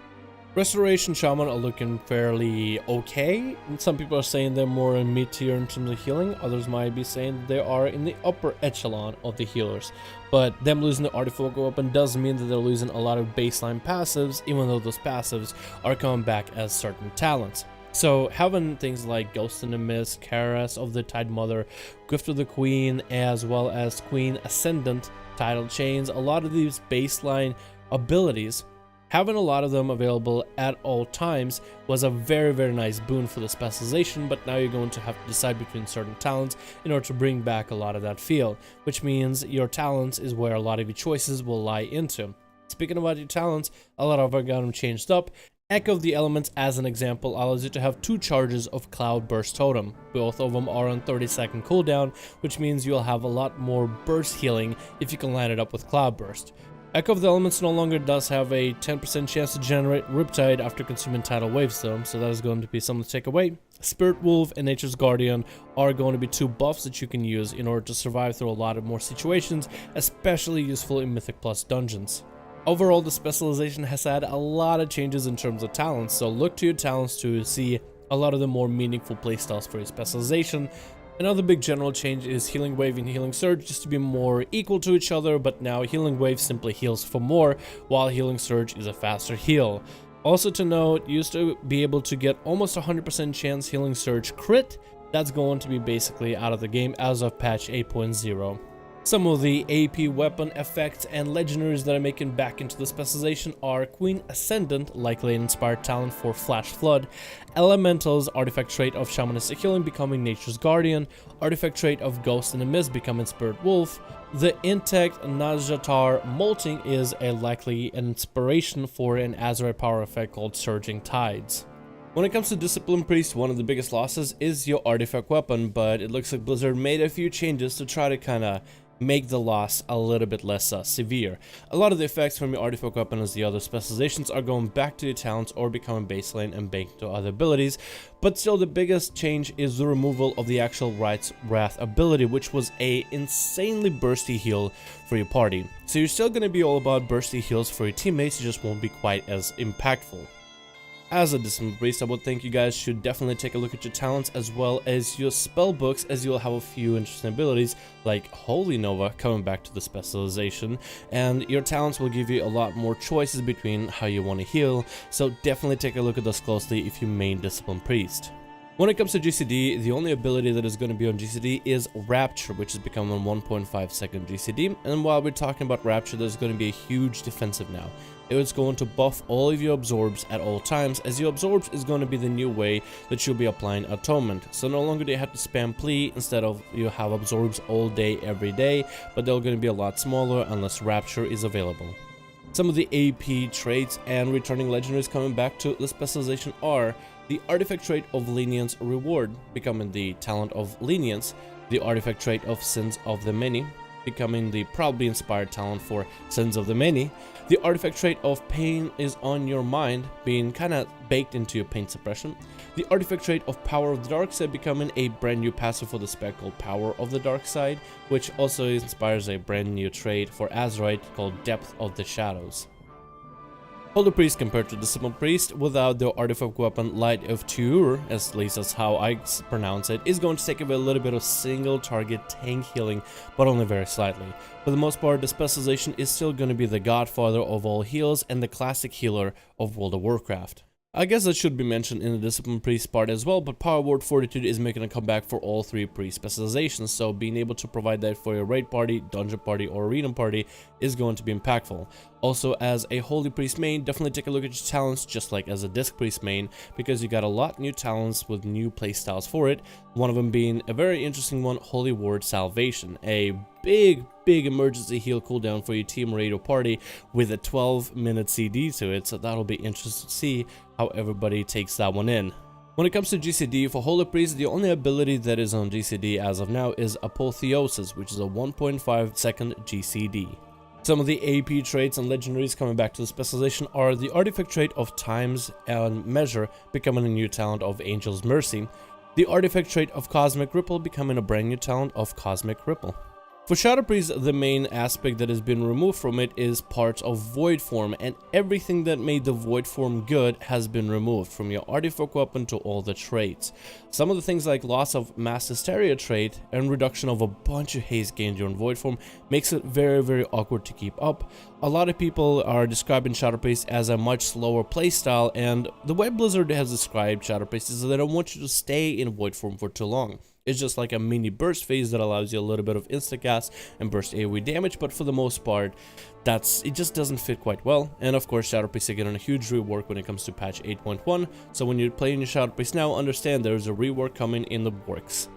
Restoration Shaman are looking fairly okay. Some people are saying they're more in mid-tier in terms of healing, others might be saying they are in the upper echelon of the healers. But them losing the artifact weapon does mean that they're losing a lot of baseline passives, even though those passives are coming back as certain talents. So having things like Ghost in the Mist, Karas of the Tide Mother, Gift of the Queen, as well as Queen Ascendant, Tidal Chains, a lot of these baseline abilities, having a lot of them available at all times was a very nice boon for the specialization, but now you're going to have to decide between certain talents in order to bring back a lot of that feel, which means your talents is where a lot of your choices will lie into. Speaking about your talents, a lot of them got them changed up. Echo of the Elements, as an example, allows you to have 2 charges of Cloud Burst Totem. Both of them are on 30-second cooldown, which means you'll have a lot more burst healing if you can line it up with Cloud Burst. Echo of the Elements no longer does have a 10% chance to generate Riptide after consuming Tidal Waves though, so that is going to be something to take away. Spirit Wolf and Nature's Guardian are going to be 2 buffs that you can use in order to survive through a lot of more situations, especially useful in Mythic Plus dungeons. Overall, the specialization has had a lot of changes in terms of talents, so look to your talents to see a lot of the more meaningful playstyles for your specialization. Another big general change is Healing Wave and Healing Surge just to be more equal to each other, but now Healing Wave simply heals for more, while Healing Surge is a faster heal. Also to note, you used to be able to get almost 100% chance Healing Surge crit. That's going to be basically out of the game as of patch 8.0. Some of the AP weapon effects and legendaries that are making back into the specialization are Queen Ascendant, likely an inspired talent for Flash Flood, Elemental's artifact trait of Shamanistic Healing becoming Nature's Guardian, artifact trait of Ghost in the Mist becoming Spirit Wolf. The Intect Nazjatar Molting is a likely inspiration for an Azeroth power effect called Surging Tides. When it comes to Discipline Priest, one of the biggest losses is your artifact weapon, but it looks like Blizzard made a few changes to try to kinda make the loss a little bit less severe. A lot of the effects from your artifact weapon as the other specializations are going back to your talents or becoming baseline and banked to other abilities, but still the biggest change is the removal of the actual Right's Wrath ability, which was a insanely bursty heal for your party. So you're still going to be all about bursty heals for your teammates, it just won't be quite as impactful. As a Discipline Priest, I would think you guys should definitely take a look at your talents as well as your spell books, as you'll have a few interesting abilities like Holy Nova coming back to the specialization, and your talents will give you a lot more choices between how you want to heal, so definitely take a look at those closely if you main Discipline Priest. When it comes to GCD, the only ability that is going to be on GCD is Rapture, which is becoming 1.5 second GCD, and while we're talking about Rapture, there's going to be a huge defensive now. It's going to buff all of your absorbs at all times, as your absorbs is going to be the new way that you'll be applying Atonement. So no longer do you have to spam Plea, instead of you have absorbs all day every day, but they're going to be a lot smaller unless Rapture is available. Some of the AP traits and returning legendaries coming back to the specialization are the artifact trait of Lenience Reward, becoming the talent of Lenience, the artifact trait of Sins of the Many, becoming the probably inspired talent for Sins of the Many. The artifact trait of Pain is on your mind, being kinda baked into your pain suppression. The artifact trait of Power of the Dark Side becoming a brand new passive for the spec called Power of the Dark Side, which also inspires a brand new trait for Azeroth called Depth of the Shadows. Holy Priest compared to Discipline Priest without the artifact weapon Light of Tuur, at least that's how I pronounce it, is going to take away a little bit of single target tank healing, but only very slightly. For the most part, the specialization is still going to be the godfather of all heals and the classic healer of World of Warcraft. I guess that should be mentioned in the Discipline Priest part as well, but Power Word Fortitude is making a comeback for all 3 priest specializations, so being able to provide that for your raid party, dungeon party, or arena party is going to be impactful. Also, as a Holy Priest main, definitely take a look at your talents just like as a Disc Priest main, because you got a lot new talents with new playstyles for it, one of them being a very interesting one, Holy Word Salvation, a big emergency heal cooldown for your team raid or party with a 12-minute CD to it, so that'll be interesting to see how everybody takes that one in. When it comes to GCD, for Holy Priest, the only ability that is on GCD as of now is Apotheosis, which is a 1.5 second GCD. Some of the AP traits and legendaries coming back to the specialization are the artifact trait of Times and Measure becoming a new talent of Angel's Mercy, the artifact trait of Cosmic Ripple becoming a brand new talent of Cosmic Ripple. For Shadow Priest, the main aspect that has been removed from it is parts of Void Form, and everything that made the Void Form good has been removed, from your artifact weapon to all the traits. Some of the things like loss of Mass Hysteria trait and reduction of a bunch of haste gained during Void Form makes it very awkward to keep up. A lot of people are describing Shadow Priest as a much slower playstyle, and the way Blizzard has described Shadow Priest is that they don't want you to stay in Void Form for too long. It's just like a mini burst phase that allows you a little bit of insta-cast and burst AoE damage, but for the most part, it just doesn't fit quite well. And of course, Shadow Priest are getting a huge rework when it comes to patch 8.1, so when you're playing your Shadow Priest now, understand there's a rework coming in the works.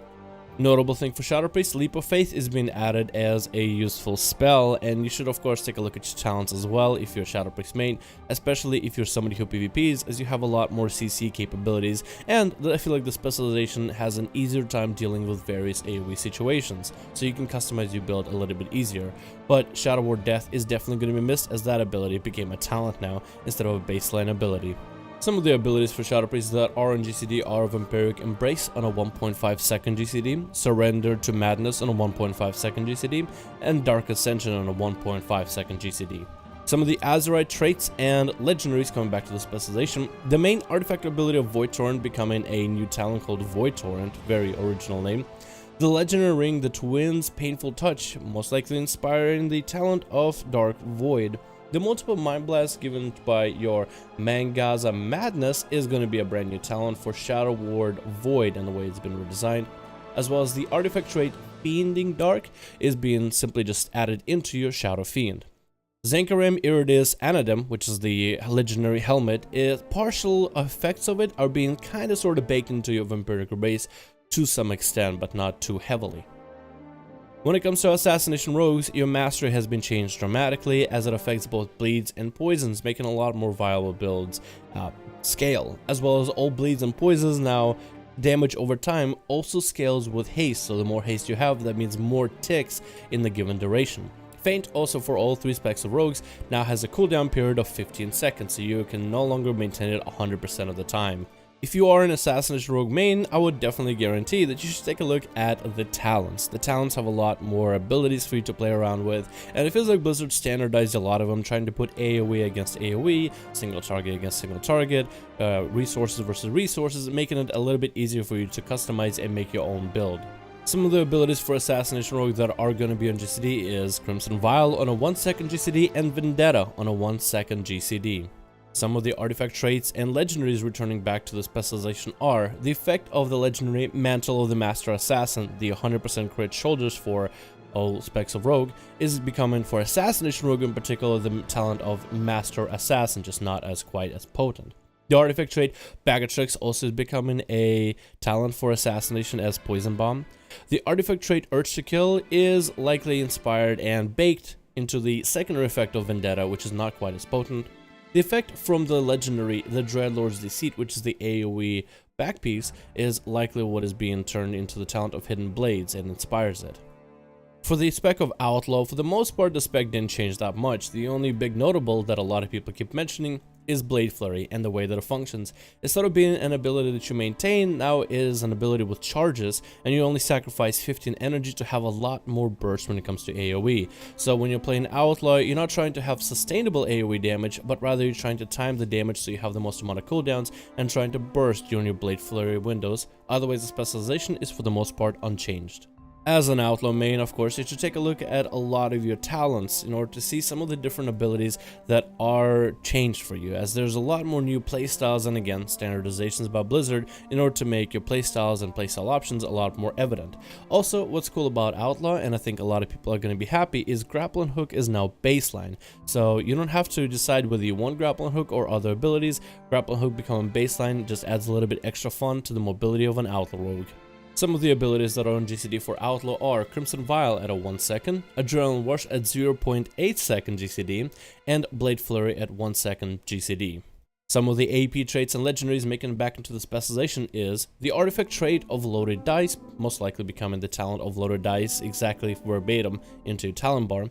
Notable thing for Shadow Priest, Leap of Faith is being added as a useful spell, and you should of course take a look at your talents as well if you're a Shadow Priest main, especially if you're somebody who PvPs, as you have a lot more CC capabilities, and I feel like the specialization has an easier time dealing with various AoE situations, so you can customize your build a little bit easier. But Shadow Ward Death is definitely going to be missed, as that ability became a talent now instead of a baseline ability. Some of the abilities for Shadow Priest that are on GCD are Vampiric Embrace on a 1.5 second GCD, Surrender to Madness on a 1.5 second GCD, and Dark Ascension on a 1.5 second GCD. Some of the Azeroth traits and legendaries coming back to the specialization, the main artifact ability of Void Torrent becoming a new talent called Void Torrent, very original name. The legendary ring, the Twins Painful Touch, most likely inspiring the talent of Dark Void. The multiple Mind Blasts given by your Mangaza Madness is going to be a brand new talent for Shadow Ward Void and the way it's been redesigned, as well as the artifact trait Fiending Dark is being simply just added into your Shadow Fiend. Zankarem Iridis Anadem, which is the legendary helmet, partial effects of it are being kind of sort of baked into your Vampiric base to some extent, but not too heavily. When it comes to Assassination Rogues, your mastery has been changed dramatically as it affects both bleeds and poisons, making a lot more viable builds scale, as well as all bleeds and poisons now. Damage over time also scales with haste, so the more haste you have, that means more ticks in the given duration. Feint, also for all 3 specs of rogues, now has a cooldown period of 15 seconds, so you can no longer maintain it 100% of the time. If you are an Assassination Rogue main, I would definitely guarantee that you should take a look at the talents. The talents have a lot more abilities for you to play around with, and it feels like Blizzard standardized a lot of them, trying to put AoE against AoE, single target against single target, resources versus resources, making it a little bit easier for you to customize and make your own build. Some of the abilities for Assassination Rogue that are going to be on GCD is Crimson Vial on a 1 second GCD and Vendetta on a 1 second GCD. Some of the artifact traits and legendaries returning back to the specialization are the effect of the legendary Mantle of the Master Assassin, the 100% crit shoulders for all specs of Rogue, is becoming for Assassination Rogue in particular the talent of Master Assassin, just not as quite as potent. The artifact trait Bag of Tricks also is becoming a talent for Assassination as Poison Bomb. The artifact trait Urge to Kill is likely inspired and baked into the secondary effect of Vendetta, which is not quite as potent. The effect from the legendary The Dreadlord's Deceit, which is the AoE back piece, is likely what is being turned into the talent of Hidden Blades and inspires it. For the spec of Outlaw, for the most part the spec didn't change that much. The only big notable that a lot of people keep mentioning is Blade Flurry and the way that it functions. Instead of being an ability that you maintain, now is an ability with charges, and you only sacrifice 15 energy to have a lot more burst when it comes to AoE. So when you're playing Outlaw, you're not trying to have sustainable AoE damage, but rather you're trying to time the damage so you have the most amount of cooldowns and trying to burst during your Blade Flurry windows. Otherwise, the specialization is for the most part unchanged. As an Outlaw main, of course, you should take a look at a lot of your talents in order to see some of the different abilities that are changed for you, as there's a lot more new playstyles and again, standardizations by Blizzard in order to make your playstyles and playstyle options a lot more evident. Also, what's cool about Outlaw, and I think a lot of people are going to be happy, is Grappling Hook is now baseline. So you don't have to decide whether you want Grappling Hook or other abilities. Grappling Hook becoming baseline just adds a little bit extra fun to the mobility of an Outlaw rogue. Some of the abilities that are on GCD for Outlaw are Crimson Vial at a 1 second, Adrenaline Rush at 0.8 second GCD, and Blade Flurry at 1 second GCD. Some of the AP traits and legendaries making it back into the specialization is the artifact trait of Loaded Dice, most likely becoming the talent of Loaded Dice exactly verbatim into Talon Bar,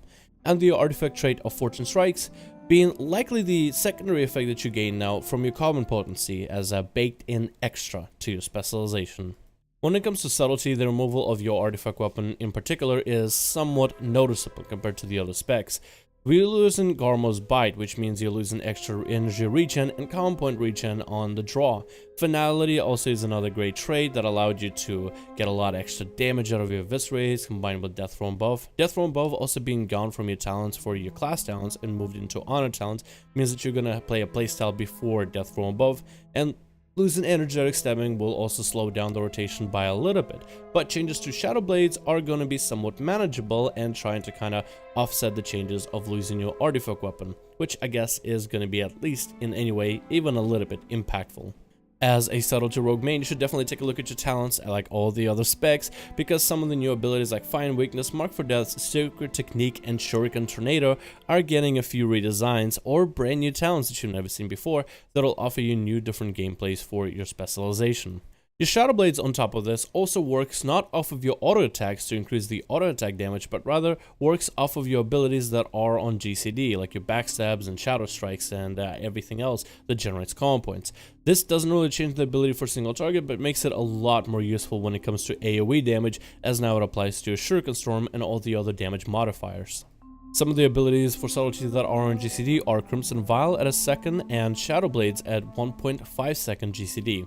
and the artifact trait of Fortune Strikes being likely the secondary effect that you gain now from your common potency as a baked-in extra to your specialization. When it comes to Subtlety, the removal of your artifact weapon in particular is somewhat noticeable compared to the other specs. We're losing Garmo's Bite, which means you're losing extra energy regen and common point regen on the draw. Finality also is another great trait that allowed you to get a lot extra damage out of your Viscerates combined with Death from Above. Death from Above also being gone from your talents for your class talents and moved into honor talents means that you're gonna play a playstyle before Death from Above, and losing energetic stemming will also slow down the rotation by a little bit, but changes to Shadow Blades are going to be somewhat manageable and trying to kind of offset the changes of losing your artifact weapon, which I guess is going to be, at least in any way, even a little bit impactful. As a Subtlety Rogue main, you should definitely take a look at your talents like all the other specs, because some of the new abilities like Find Weakness, Mark for Death, Secret Technique, and Shuriken Tornado are getting a few redesigns or brand new talents that you've never seen before that'll offer you new different gameplays for your specialization. Your Shadow Blades on top of this also works not off of your auto attacks to increase the auto attack damage, but rather works off of your abilities that are on GCD, like your backstabs and shadow strikes and everything else that generates common points. This doesn't really change the ability for a single target, but makes it a lot more useful when it comes to AoE damage, as now it applies to your Shuriken Storm and all the other damage modifiers. Some of the abilities for Subtlety that are on GCD are Crimson Vial at a second and Shadow Blades at 1.5 second GCD.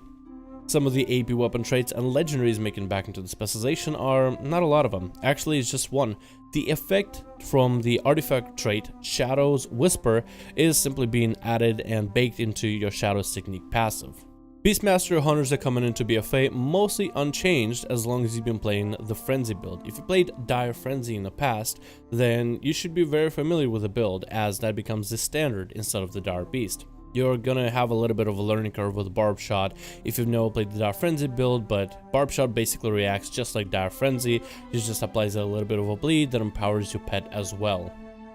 Some of the AP weapon traits and legendaries making back into the specialization are not a lot of them. Actually, it's just one. The effect from the artifact trait Shadow's Whisper is simply being added and baked into your Shadow's Technique passive. Beastmaster Hunters are coming into BFA mostly unchanged as long as you've been playing the Frenzy build. If you played Dire Frenzy in the past, then you should be very familiar with the build, as that becomes the standard instead of the Dire Beast. You're gonna have a little bit of a learning curve with Barb Shot if you've never played the Dire Frenzy build, but Barb Shot basically reacts just like Dire Frenzy. It just applies a little bit of a bleed that empowers your pet as well.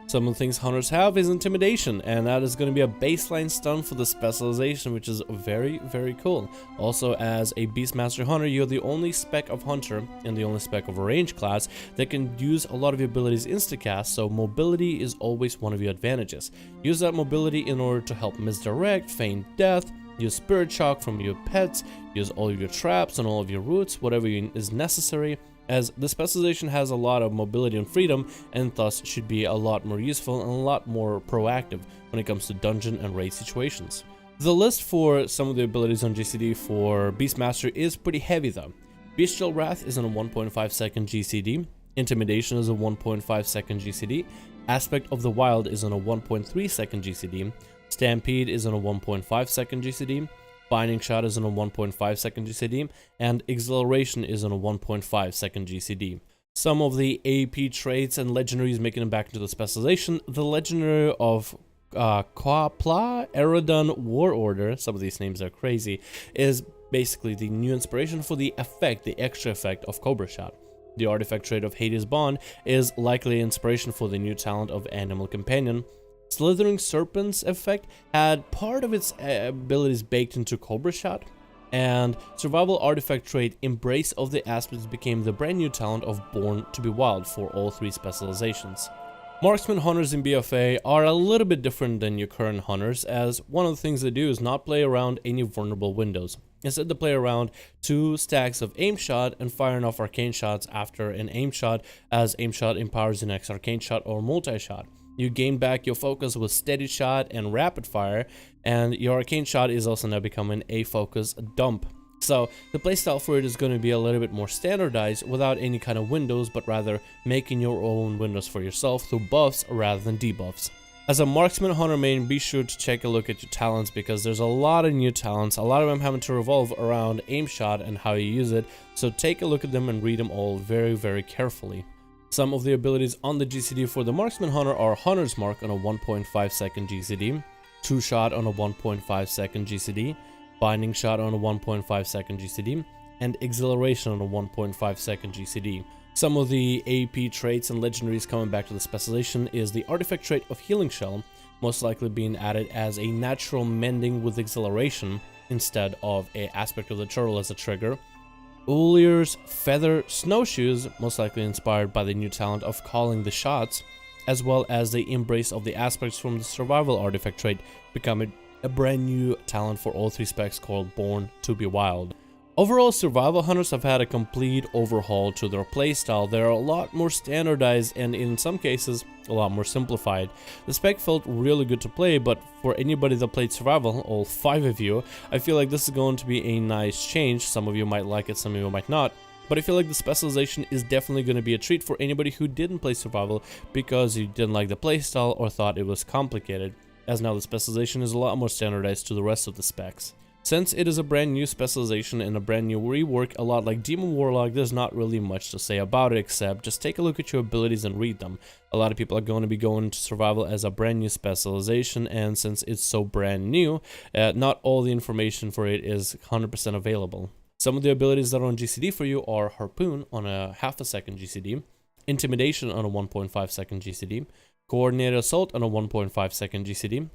Some of the things hunters have is Intimidation, and that is going to be a baseline stun for the specialization, which is very, very cool. Also, as a Beastmaster Hunter, you're the only spec of Hunter and the only spec of a range class that can use a lot of your abilities instacast, so mobility is always one of your advantages. Use that mobility in order to help misdirect, feign death, use Spirit Shock from your pets, use all of your traps and all of your roots, whatever is necessary, as the specialization has a lot of mobility and freedom, and thus should be a lot more useful and a lot more proactive when it comes to dungeon and raid situations. The list for some of the abilities on GCD for Beastmaster is pretty heavy though. Bestial Wrath is on a 1.5 second GCD, Intimidation is a 1.5 second GCD, Aspect of the Wild is on a 1.3 second GCD, Stampede is on a 1.5 second GCD, Binding Shot is on a 1.5 second GCD, and Exhilaration is on a 1.5 second GCD. Some of the AP traits and legendaries making them back into the specialization, the legendary of Quapla Eridon War Order, some of these names are crazy, is basically the new inspiration for the effect, the extra effect of Cobra Shot. The artifact trait of Hades Bond is likely inspiration for the new talent of Animal Companion. Slithering Serpent's effect had part of its abilities baked into Cobra Shot, and survival artifact trait Embrace of the Aspects became the brand new talent of Born to be Wild for all three specializations. Marksmen Hunters in BFA are a little bit different than your current hunters, as one of the things they do is not play around any vulnerable windows. Instead, they play around 2 stacks of aim shot and firing off arcane shots after an aim shot, as aim shot empowers the next arcane shot or multi-shot. You gain back your focus with steady shot and rapid fire, and your arcane shot is also now becoming a focus dump. So the playstyle for it is going to be a little bit more standardized without any kind of windows, but rather making your own windows for yourself through buffs rather than debuffs. As a Marksman Hunter main, be sure to take a look at your talents, because there's a lot of new talents, a lot of them having to revolve around aim shot and how you use it, so take a look at them and read them all very, very carefully. Some of the abilities on the GCD for the Marksman Hunter are Hunter's Mark on a 1.5 second GCD, 2 Shot on a 1.5 second GCD, Binding Shot on a 1.5 second GCD, and Exhilaration on a 1.5 second GCD. Some of the AP traits and legendaries coming back to the specialization is the artifact trait of Healing Shell, most likely being added as a natural mending with Exhilaration instead of an aspect of the turtle as a trigger. Ulir's Feather Snowshoes, most likely inspired by the new talent of Calling the Shots. as well as the Embrace of the Aspects from the Survival artifact trait, becoming a brand new talent for all 3 specs called Born to be Wild. Overall, Survival Hunters have had a complete overhaul to their playstyle. They're a lot more standardized and in some cases a lot more simplified. The spec felt really good to play, but for anybody that played Survival, all 5 of you, I feel like this is going to be a nice change. Some of you might like it, some of you might not. But I feel like the specialization is definitely going to be a treat for anybody who didn't play Survival because you didn't like the playstyle or thought it was complicated, as now the specialization is a lot more standardized to the rest of the specs. Since it is a brand new specialization and a brand new rework, a lot like Demon Warlock, there's not really much to say about it except just take a look at your abilities and read them. A lot of people are going to be going to Survival as a brand new specialization, and since it's so brand new, not all the information for it is 100% available. Some of the abilities that are on GCD for you are Harpoon on a half a second GCD, Intimidation on a 1.5 second GCD, Coordinated Assault on a 1.5 second GCD,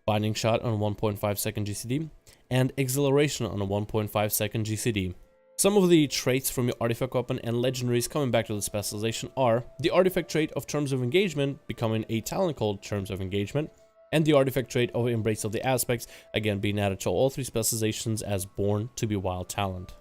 Binding Shot on a 1.5 second GCD, and Exhilaration on a 1.5 second GCD. Some of the traits from your artifact weapon and legendaries coming back to the specialization are the artifact trait of Terms of Engagement becoming a talent called Terms of Engagement, and the artifact trait of Embrace of the Aspects again being added to all 3 specializations as Born to be Wild talent.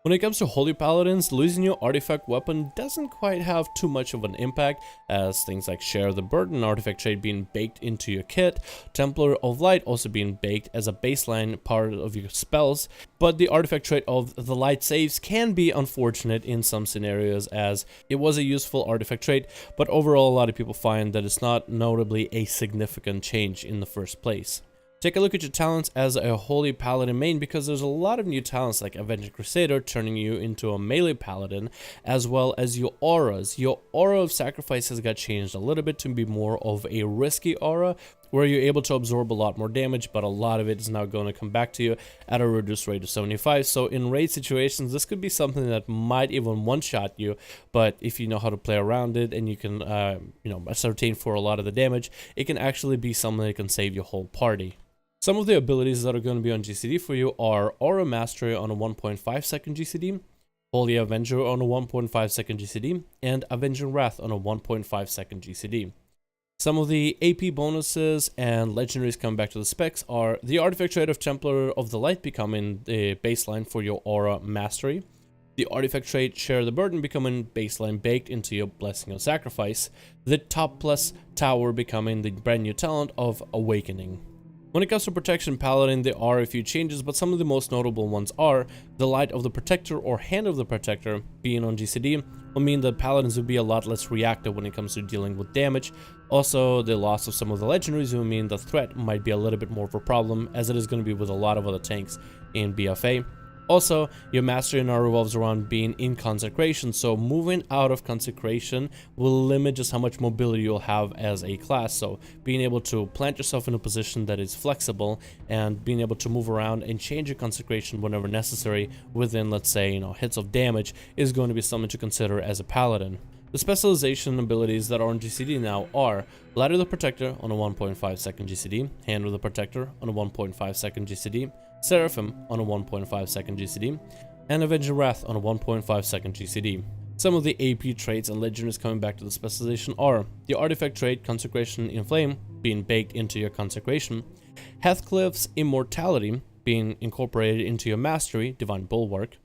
When it comes to Holy Paladins, losing your artifact weapon doesn't quite have too much of an impact, as things like Share the Burden artifact trait being baked into your kit, Templar of Light also being baked as a baseline part of your spells, but the artifact trait of the Light saves can be unfortunate in some scenarios, as it was a useful artifact trait, but overall a lot of people find that it's not notably a significant change in the first place. Take a look at your talents as a Holy Paladin main, because there's a lot of new talents like Avenging Crusader turning you into a melee paladin, as well as your auras. Your aura of sacrifice has got changed a little bit to be more of a risky aura, where you're able to absorb a lot more damage, but a lot of it is now going to come back to you at a reduced rate of 75. So in raid situations, this could be something that might even one-shot you, but if you know how to play around it and you can, ascertain for a lot of the damage, it can actually be something that can save your whole party. Some of the abilities that are going to be on GCD for you are Aura Mastery on a 1.5 second GCD, Holy Avenger on a 1.5 second GCD, and Avenging Wrath on a 1.5 second GCD. Some of the AP bonuses and legendaries coming back to the specs are the artifact trait of Templar of the Light becoming the baseline for your Aura Mastery, the artifact trait Share the Burden becoming baseline baked into your Blessing of Sacrifice, the Top Plus Tower becoming the brand new talent of Awakening. When it comes to Protection Paladin, there are a few changes, but some of the most notable ones are the Light of the Protector or Hand of the Protector being on GCD will mean that Paladins will be a lot less reactive when it comes to dealing with damage. Also, the loss of some of the legendaries will mean the threat might be a little bit more of a problem, as it is going to be with a lot of other tanks in BFA. Also, your mastery now revolves around being in Consecration, so moving out of Consecration will limit just how much mobility you'll have as a class. So being able to plant yourself in a position that is flexible and being able to move around and change your Consecration whenever necessary within, let's say, hits of damage is going to be something to consider as a Paladin. The specialization abilities that are on GCD now are Light of the Protector on a 1.5 second GCD, Hand of the Protector on a 1.5 second GCD, Seraphim on a 1.5 second GCD, and Avenging Wrath on a 1.5 second GCD. Some of the AP traits and legendaries coming back to the specialization are the artifact trait Consecration in Flame being baked into your Consecration, Heathcliff's Immortality being incorporated into your Mastery, Divine Bulwark,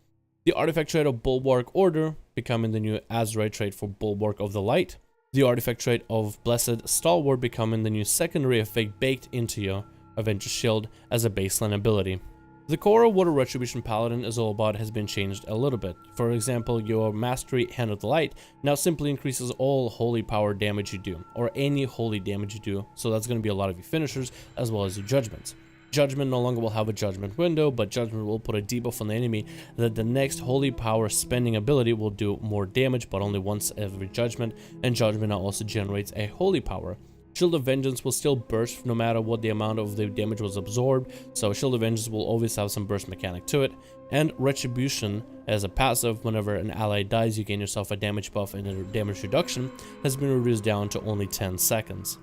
the artifact trait of Bulwark Order becoming the new Azeroth trait for Bulwark of the Light, the artifact trait of Blessed Stalwart becoming the new secondary effect baked into your Avenger Shield as a baseline ability. The core of what a Retribution Paladin is all about has been changed a little bit. For example, your Mastery Hand of the Light now simply increases all holy power damage you do, or any holy damage you do, so that's going to be a lot of your finishers as well as your judgments. Judgment no longer will have a judgment window, but Judgment will put a debuff on the enemy that the next holy power spending ability will do more damage, but only once every judgment, and Judgment now also generates a holy power. Shield of Vengeance will still burst no matter what the amount of the damage was absorbed, so Shield of Vengeance will always have some burst mechanic to it. And Retribution, as a passive, whenever an ally dies you gain yourself a damage buff, and a damage reduction has been reduced down to only 10 seconds.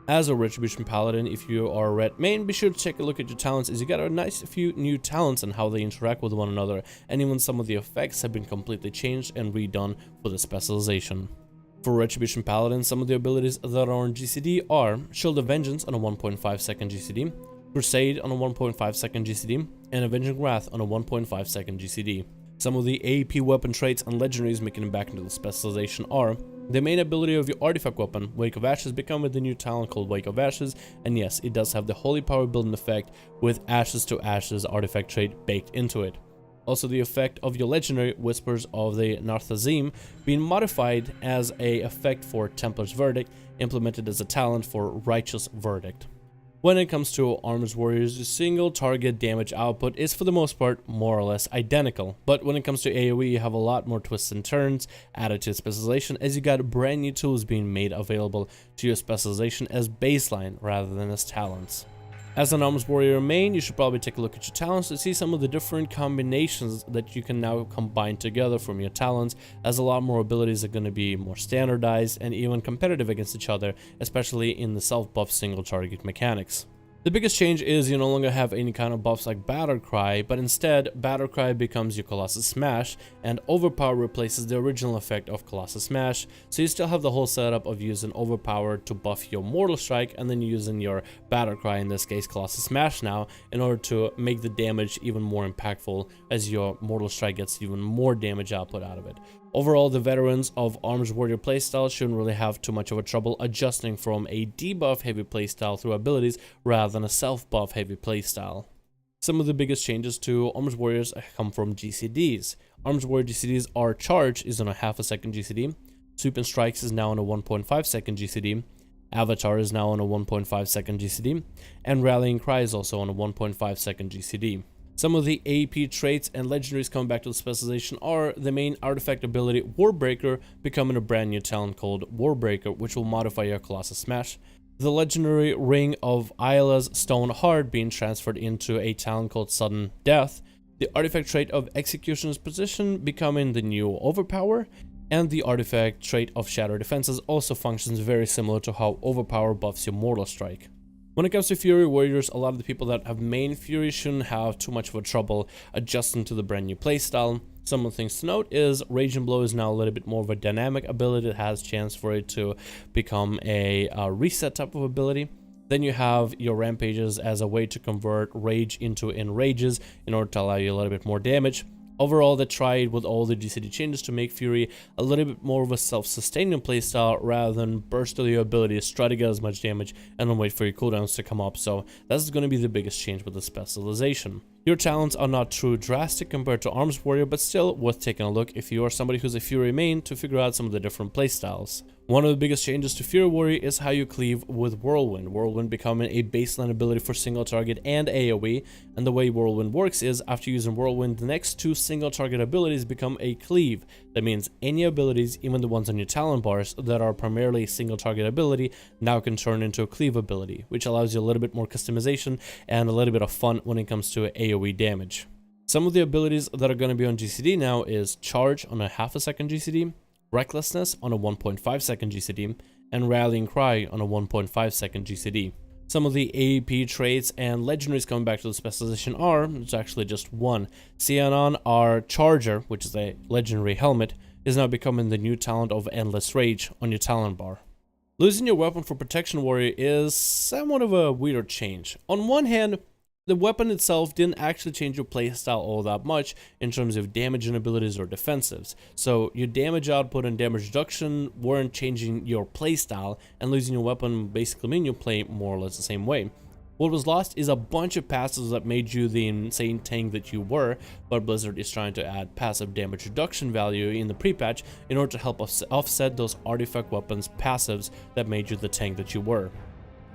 As a Retribution Paladin, if you are a red main, be sure to take a look at your talents, as you got a nice few new talents and how they interact with one another, and even some of the effects have been completely changed and redone for the specialization. For Retribution Paladin, some of the abilities that are on GCD are Shield of Vengeance on a 1.5 second GCD, Crusade on a 1.5 second GCD, and Avenging Wrath on a 1.5 second GCD. Some of the AP weapon traits and legendaries making it back into the specialization are the main ability of your artifact weapon, Wake of Ashes, become with the new talent called Wake of Ashes, and yes, it does have the Holy Power building effect with Ashes to Ashes artifact trait baked into it. Also, the effect of your legendary Whispers of the Narthazim being modified as a effect for Templar's Verdict, implemented as a talent for Righteous Verdict. When it comes to Armored Warriors, the single target damage output is for the most part more or less identical, but when it comes to AoE, you have a lot more twists and turns added to specialization, as you got brand new tools being made available to your specialization as baseline rather than as talents. As an Armored Warrior main, you should probably take a look at your talents to see some of the different combinations that you can now combine together from your talents, as a lot more abilities are going to be more standardized and even competitive against each other, especially in the self-buff single target mechanics. The biggest change is you no longer have any kind of buffs like Battle Cry, but instead Battle Cry becomes your Colossus Smash, and Overpower replaces the original effect of Colossus Smash, so you still have the whole setup of using Overpower to buff your Mortal Strike, and then using your Battle Cry, in this case Colossus Smash now, in order to make the damage even more impactful as your Mortal Strike gets even more damage output out of it. Overall, the veterans of Armored Warrior playstyle shouldn't really have too much of a trouble adjusting from a debuff heavy playstyle through abilities rather than a self-buff heavy playstyle. Some of the biggest changes to Armored Warriors come from GCDs. Armored Warrior GCDs are Charge is on a half a second GCD, Sweep and Strikes is now on a 1.5 second GCD, Avatar is now on a 1.5 second GCD, and Rallying Cry is also on a 1.5 second GCD. Some of the AP traits and legendaries coming back to the specialization are the main artifact ability Warbreaker becoming a brand new talent called Warbreaker, which will modify your Colossus Smash. The legendary Ring of Isla's Stone Heart being transferred into a talent called Sudden Death. The artifact trait of Executioner's Position becoming the new Overpower. And the artifact trait of Shadow Defenses also functions very similar to how Overpower buffs your Mortal Strike. When it comes to Fury Warriors, a lot of the people that have main Fury shouldn't have too much of a trouble adjusting to the brand new playstyle. Some of the things to note is Raging Blow is now a little bit more of a dynamic ability that has chance for it to become a reset type of ability. Then you have your Rampages as a way to convert Rage into Enrages in order to allow you a little bit more damage. Overall, they tried with all the GCD changes to make Fury a little bit more of a self-sustaining playstyle rather than burst of your abilities, try to get as much damage, and then wait for your cooldowns to come up. So that's going to be the biggest change with the specialization. Your talents are not too drastic compared to Arms Warrior, but still worth taking a look if you are somebody who's a Fury main to figure out some of the different playstyles. One of the biggest changes to Fury Warrior is how you cleave with Whirlwind. Whirlwind becoming a baseline ability for single target and AoE, and the way Whirlwind works is after using Whirlwind, the next two single target abilities become a cleave. That means any abilities, even the ones on your talent bars that are primarily a single target ability, now can turn into a cleave ability, which allows you a little bit more customization and a little bit of fun when it comes to AoE damage. Some of the abilities that are going to be on GCD now is Charge on a half a second GCD, Recklessness on a 1.5 second GCD, and Rallying Cry on a 1.5 second GCD. Some of the AP traits and legendaries coming back to the specialization are, it's actually just one. Cianon, our Charger, which is a legendary helmet, is now becoming the new talent of Endless Rage on your talent bar. Losing your weapon for Protection Warrior is somewhat of a weird change. On one hand, the weapon itself didn't actually change your playstyle all that much in terms of damage and abilities or defensives. So your damage output and damage reduction weren't changing your playstyle, and losing your weapon basically mean you play more or less the same way. What was lost is a bunch of passives that made you the insane tank that you were, but Blizzard is trying to add passive damage reduction value in the pre-patch in order to help offset those artifact weapons passives that made you the tank that you were.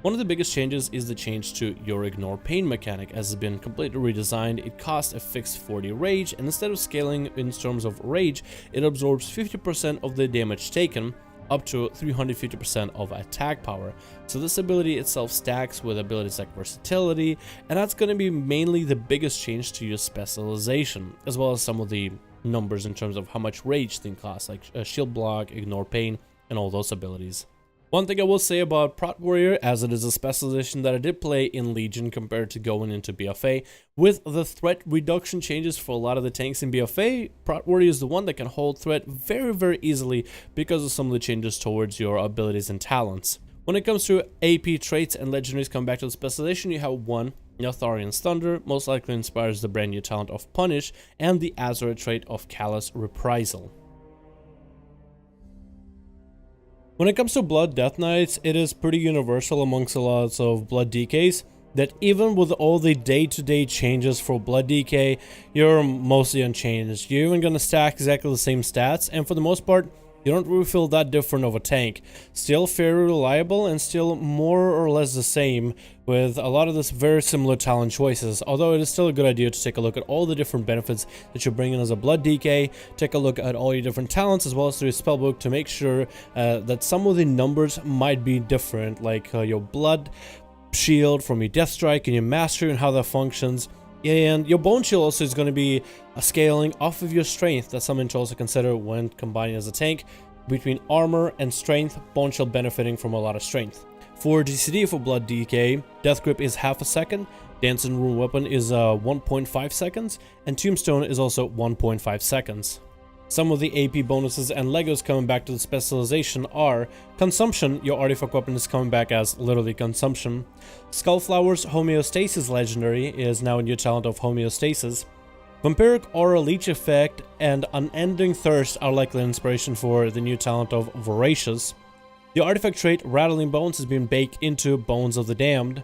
One of the biggest changes is the change to your Ignore Pain mechanic. As it's been completely redesigned, it costs a fixed 40 rage, and instead of scaling in terms of rage, it absorbs 50% of the damage taken, up to 350% of attack power. So this ability itself stacks with abilities like Versatility, and that's going to be mainly the biggest change to your specialization, as well as some of the numbers in terms of how much rage things cost, like Shield Block, Ignore Pain, and all those abilities. One thing I will say about Prot Warrior, as it is a specialization that I did play in Legion compared to going into BFA, with the threat reduction changes for a lot of the tanks in BFA, Prot Warrior is the one that can hold threat very easily because of some of the changes towards your abilities and talents. When it comes to AP traits and legendaries coming back to the specialization, you have one, Neltharian's Thunder, most likely inspires the brand new talent of Punish, and the Azeroth trait of Callous Reprisal. When it comes to Blood Death Knights, it is pretty universal amongst a lot of Blood DKs that even with all the day-to-day changes for Blood DK, you're mostly unchanged. You're even going to stack exactly the same stats, and for the most part, you don't really feel that different of a tank. Still very reliable and still more or less the same with a lot of this very similar talent choices, although it is still a good idea to take a look at all the different benefits that you're bringing as a Blood DK, take a look at all your different talents as well as through your spellbook to make sure that some of the numbers might be different, like your Blood Shield from your Death Strike and your Mastery and how that functions. And your Bone Shield also is going to be a scaling off of your Strength. That's something to also consider when combining as a tank. Between Armor and Strength, Bone Shield benefiting from a lot of Strength. For GCD for Blood DK, Death Grip is half a second, Dancing Rune Weapon is 1.5 seconds, and Tombstone is also 1.5 seconds. Some of the AP bonuses and Legos coming back to the specialization are Consumption, your artifact weapon is coming back as literally Consumption. Skullflower's Homeostasis legendary is now a new talent of Homeostasis. Vampiric Aura Leech effect and Unending Thirst are likely inspiration for the new talent of Voracious. The artifact trait Rattling Bones has been baked into Bones of the Damned.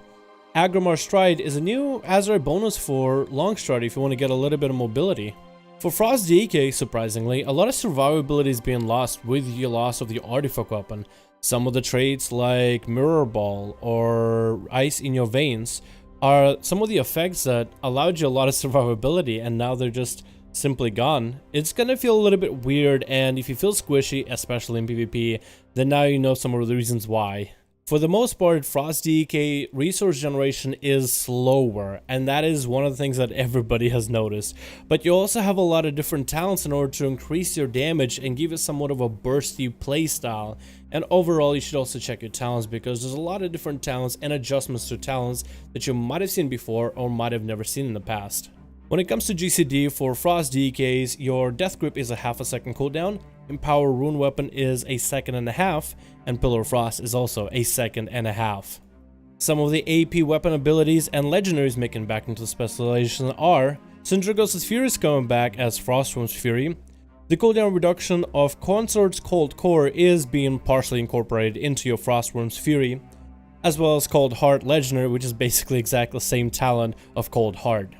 Agromar Stride is a new Azeroth bonus for Longstride if you want to get a little bit of mobility. For Frost DK, surprisingly, a lot of survivability is being lost with the loss of the artifact weapon. Some of the traits like Mirror Ball or Ice in Your Veins are some of the effects that allowed you a lot of survivability, and now they're just simply gone. It's gonna feel a little bit weird, and if you feel squishy, especially in PvP, then now you know some of the reasons why. For the most part, Frost DK resource generation is slower, and that is one of the things that everybody has noticed. But you also have a lot of different talents in order to increase your damage and give it somewhat of a bursty playstyle. And overall, you should also check your talents because there's a lot of different talents and adjustments to talents that you might have seen before or might have never seen in the past. When it comes to GCD for Frost DKs, your Death Grip is a half a second cooldown, Empower Rune Weapon is a second and a half, and Pillar of Frost is also a second and a half. Some of the AP weapon abilities and legendaries making back into the specialization are Syndragos' Fury is coming back as Frostworm's Fury. The cooldown reduction of Consort's Cold Core is being partially incorporated into your Frostworm's Fury, as well as Cold Heart Legendary, which is basically exactly the same talent of Cold Heart.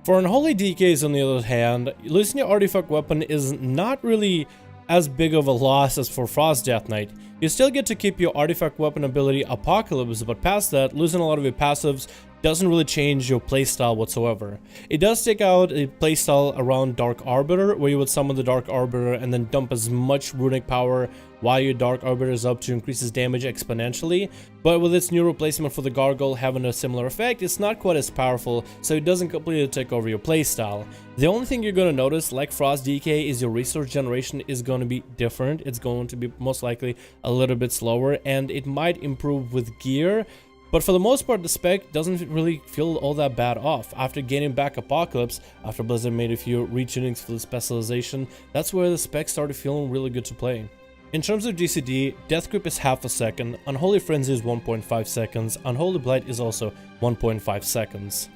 For Unholy DKs, on the other hand, losing your artifact weapon is not really as big of a loss as for Frost Death Knight. You still get to keep your artifact weapon ability Apocalypse, but past that, losing a lot of your passives doesn't really change your playstyle whatsoever. It does take out a playstyle around Dark Arbiter, where you would summon the Dark Arbiter and then dump as much runic power while your Dark Arbiter is up to increase his damage exponentially, but with its new replacement for the Gargoyle having a similar effect, it's not quite as powerful, so it doesn't completely take over your playstyle. The only thing you're going to notice, like Frost DK, is your resource generation is going to be different. It's going to be most likely a little bit slower, and it might improve with gear. But for the most part, the spec doesn't really feel all that bad off. After gaining back Apocalypse, after Blizzard made a few retunings for the specialization, that's where the spec started feeling really good to play. In terms of GCD, Death Grip is half a second, Unholy Frenzy is 1.5 seconds, Unholy Blight is also 1.5 seconds.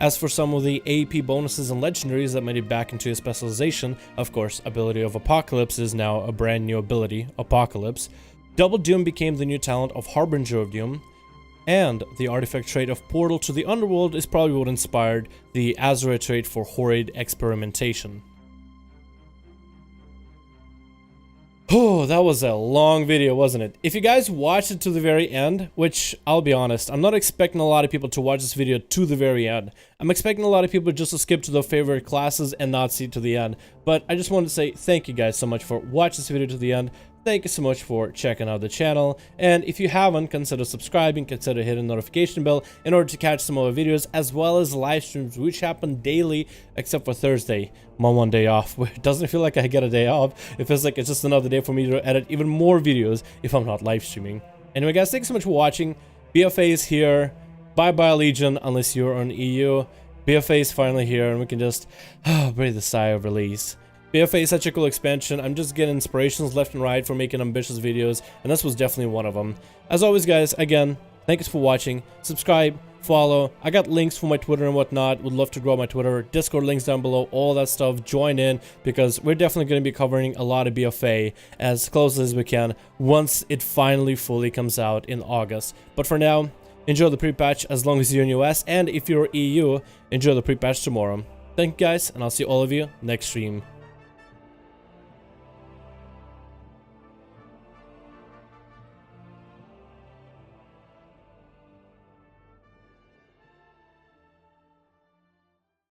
As for some of the AP bonuses and legendaries that made it back into a specialization, of course, ability of Apocalypse is now a brand new ability, Apocalypse. Double Doom became the new talent of Harbinger of Doom. And the artifact trait of Portal to the Underworld is probably what inspired the Azeroth trait for Horrid Experimentation. Oh, that was a long video, wasn't it? If you guys watched it to the very end, which I'll be honest, I'm not expecting a lot of people to watch this video to the very end. I'm expecting a lot of people just to skip to their favorite classes and not see it to the end. But I just wanted to say thank you guys so much for watching this video to the end. thank you so much for checking out the channel, and if you haven't, consider subscribing, consider hitting the notification bell in order to catch some more videos, as well as live streams which happen daily except for Thursday, my one day off, where it doesn't feel like I get a day off. It feels like it's just another day for me to edit even more videos if I'm not live streaming. Anyway guys, thanks so much for watching. BFA is here. Bye bye Legion, unless you're on EU. BFA is finally here, and we can just breathe a sigh of release. BFA is such a cool expansion. I'm just getting inspirations left and right for making ambitious videos, and this was definitely one of them. As always guys, again, thanks for watching. Subscribe, follow. I got links for my Twitter and whatnot. Would love to grow my Twitter. Discord links down below, all that stuff. Join in, because we're definitely going to be covering a lot of BFA as close as we can once it finally fully comes out in August. But for now, enjoy the pre-patch as long as you're in US, and if you're EU, enjoy the pre-patch tomorrow. Thank you guys, and I'll see all of you next stream.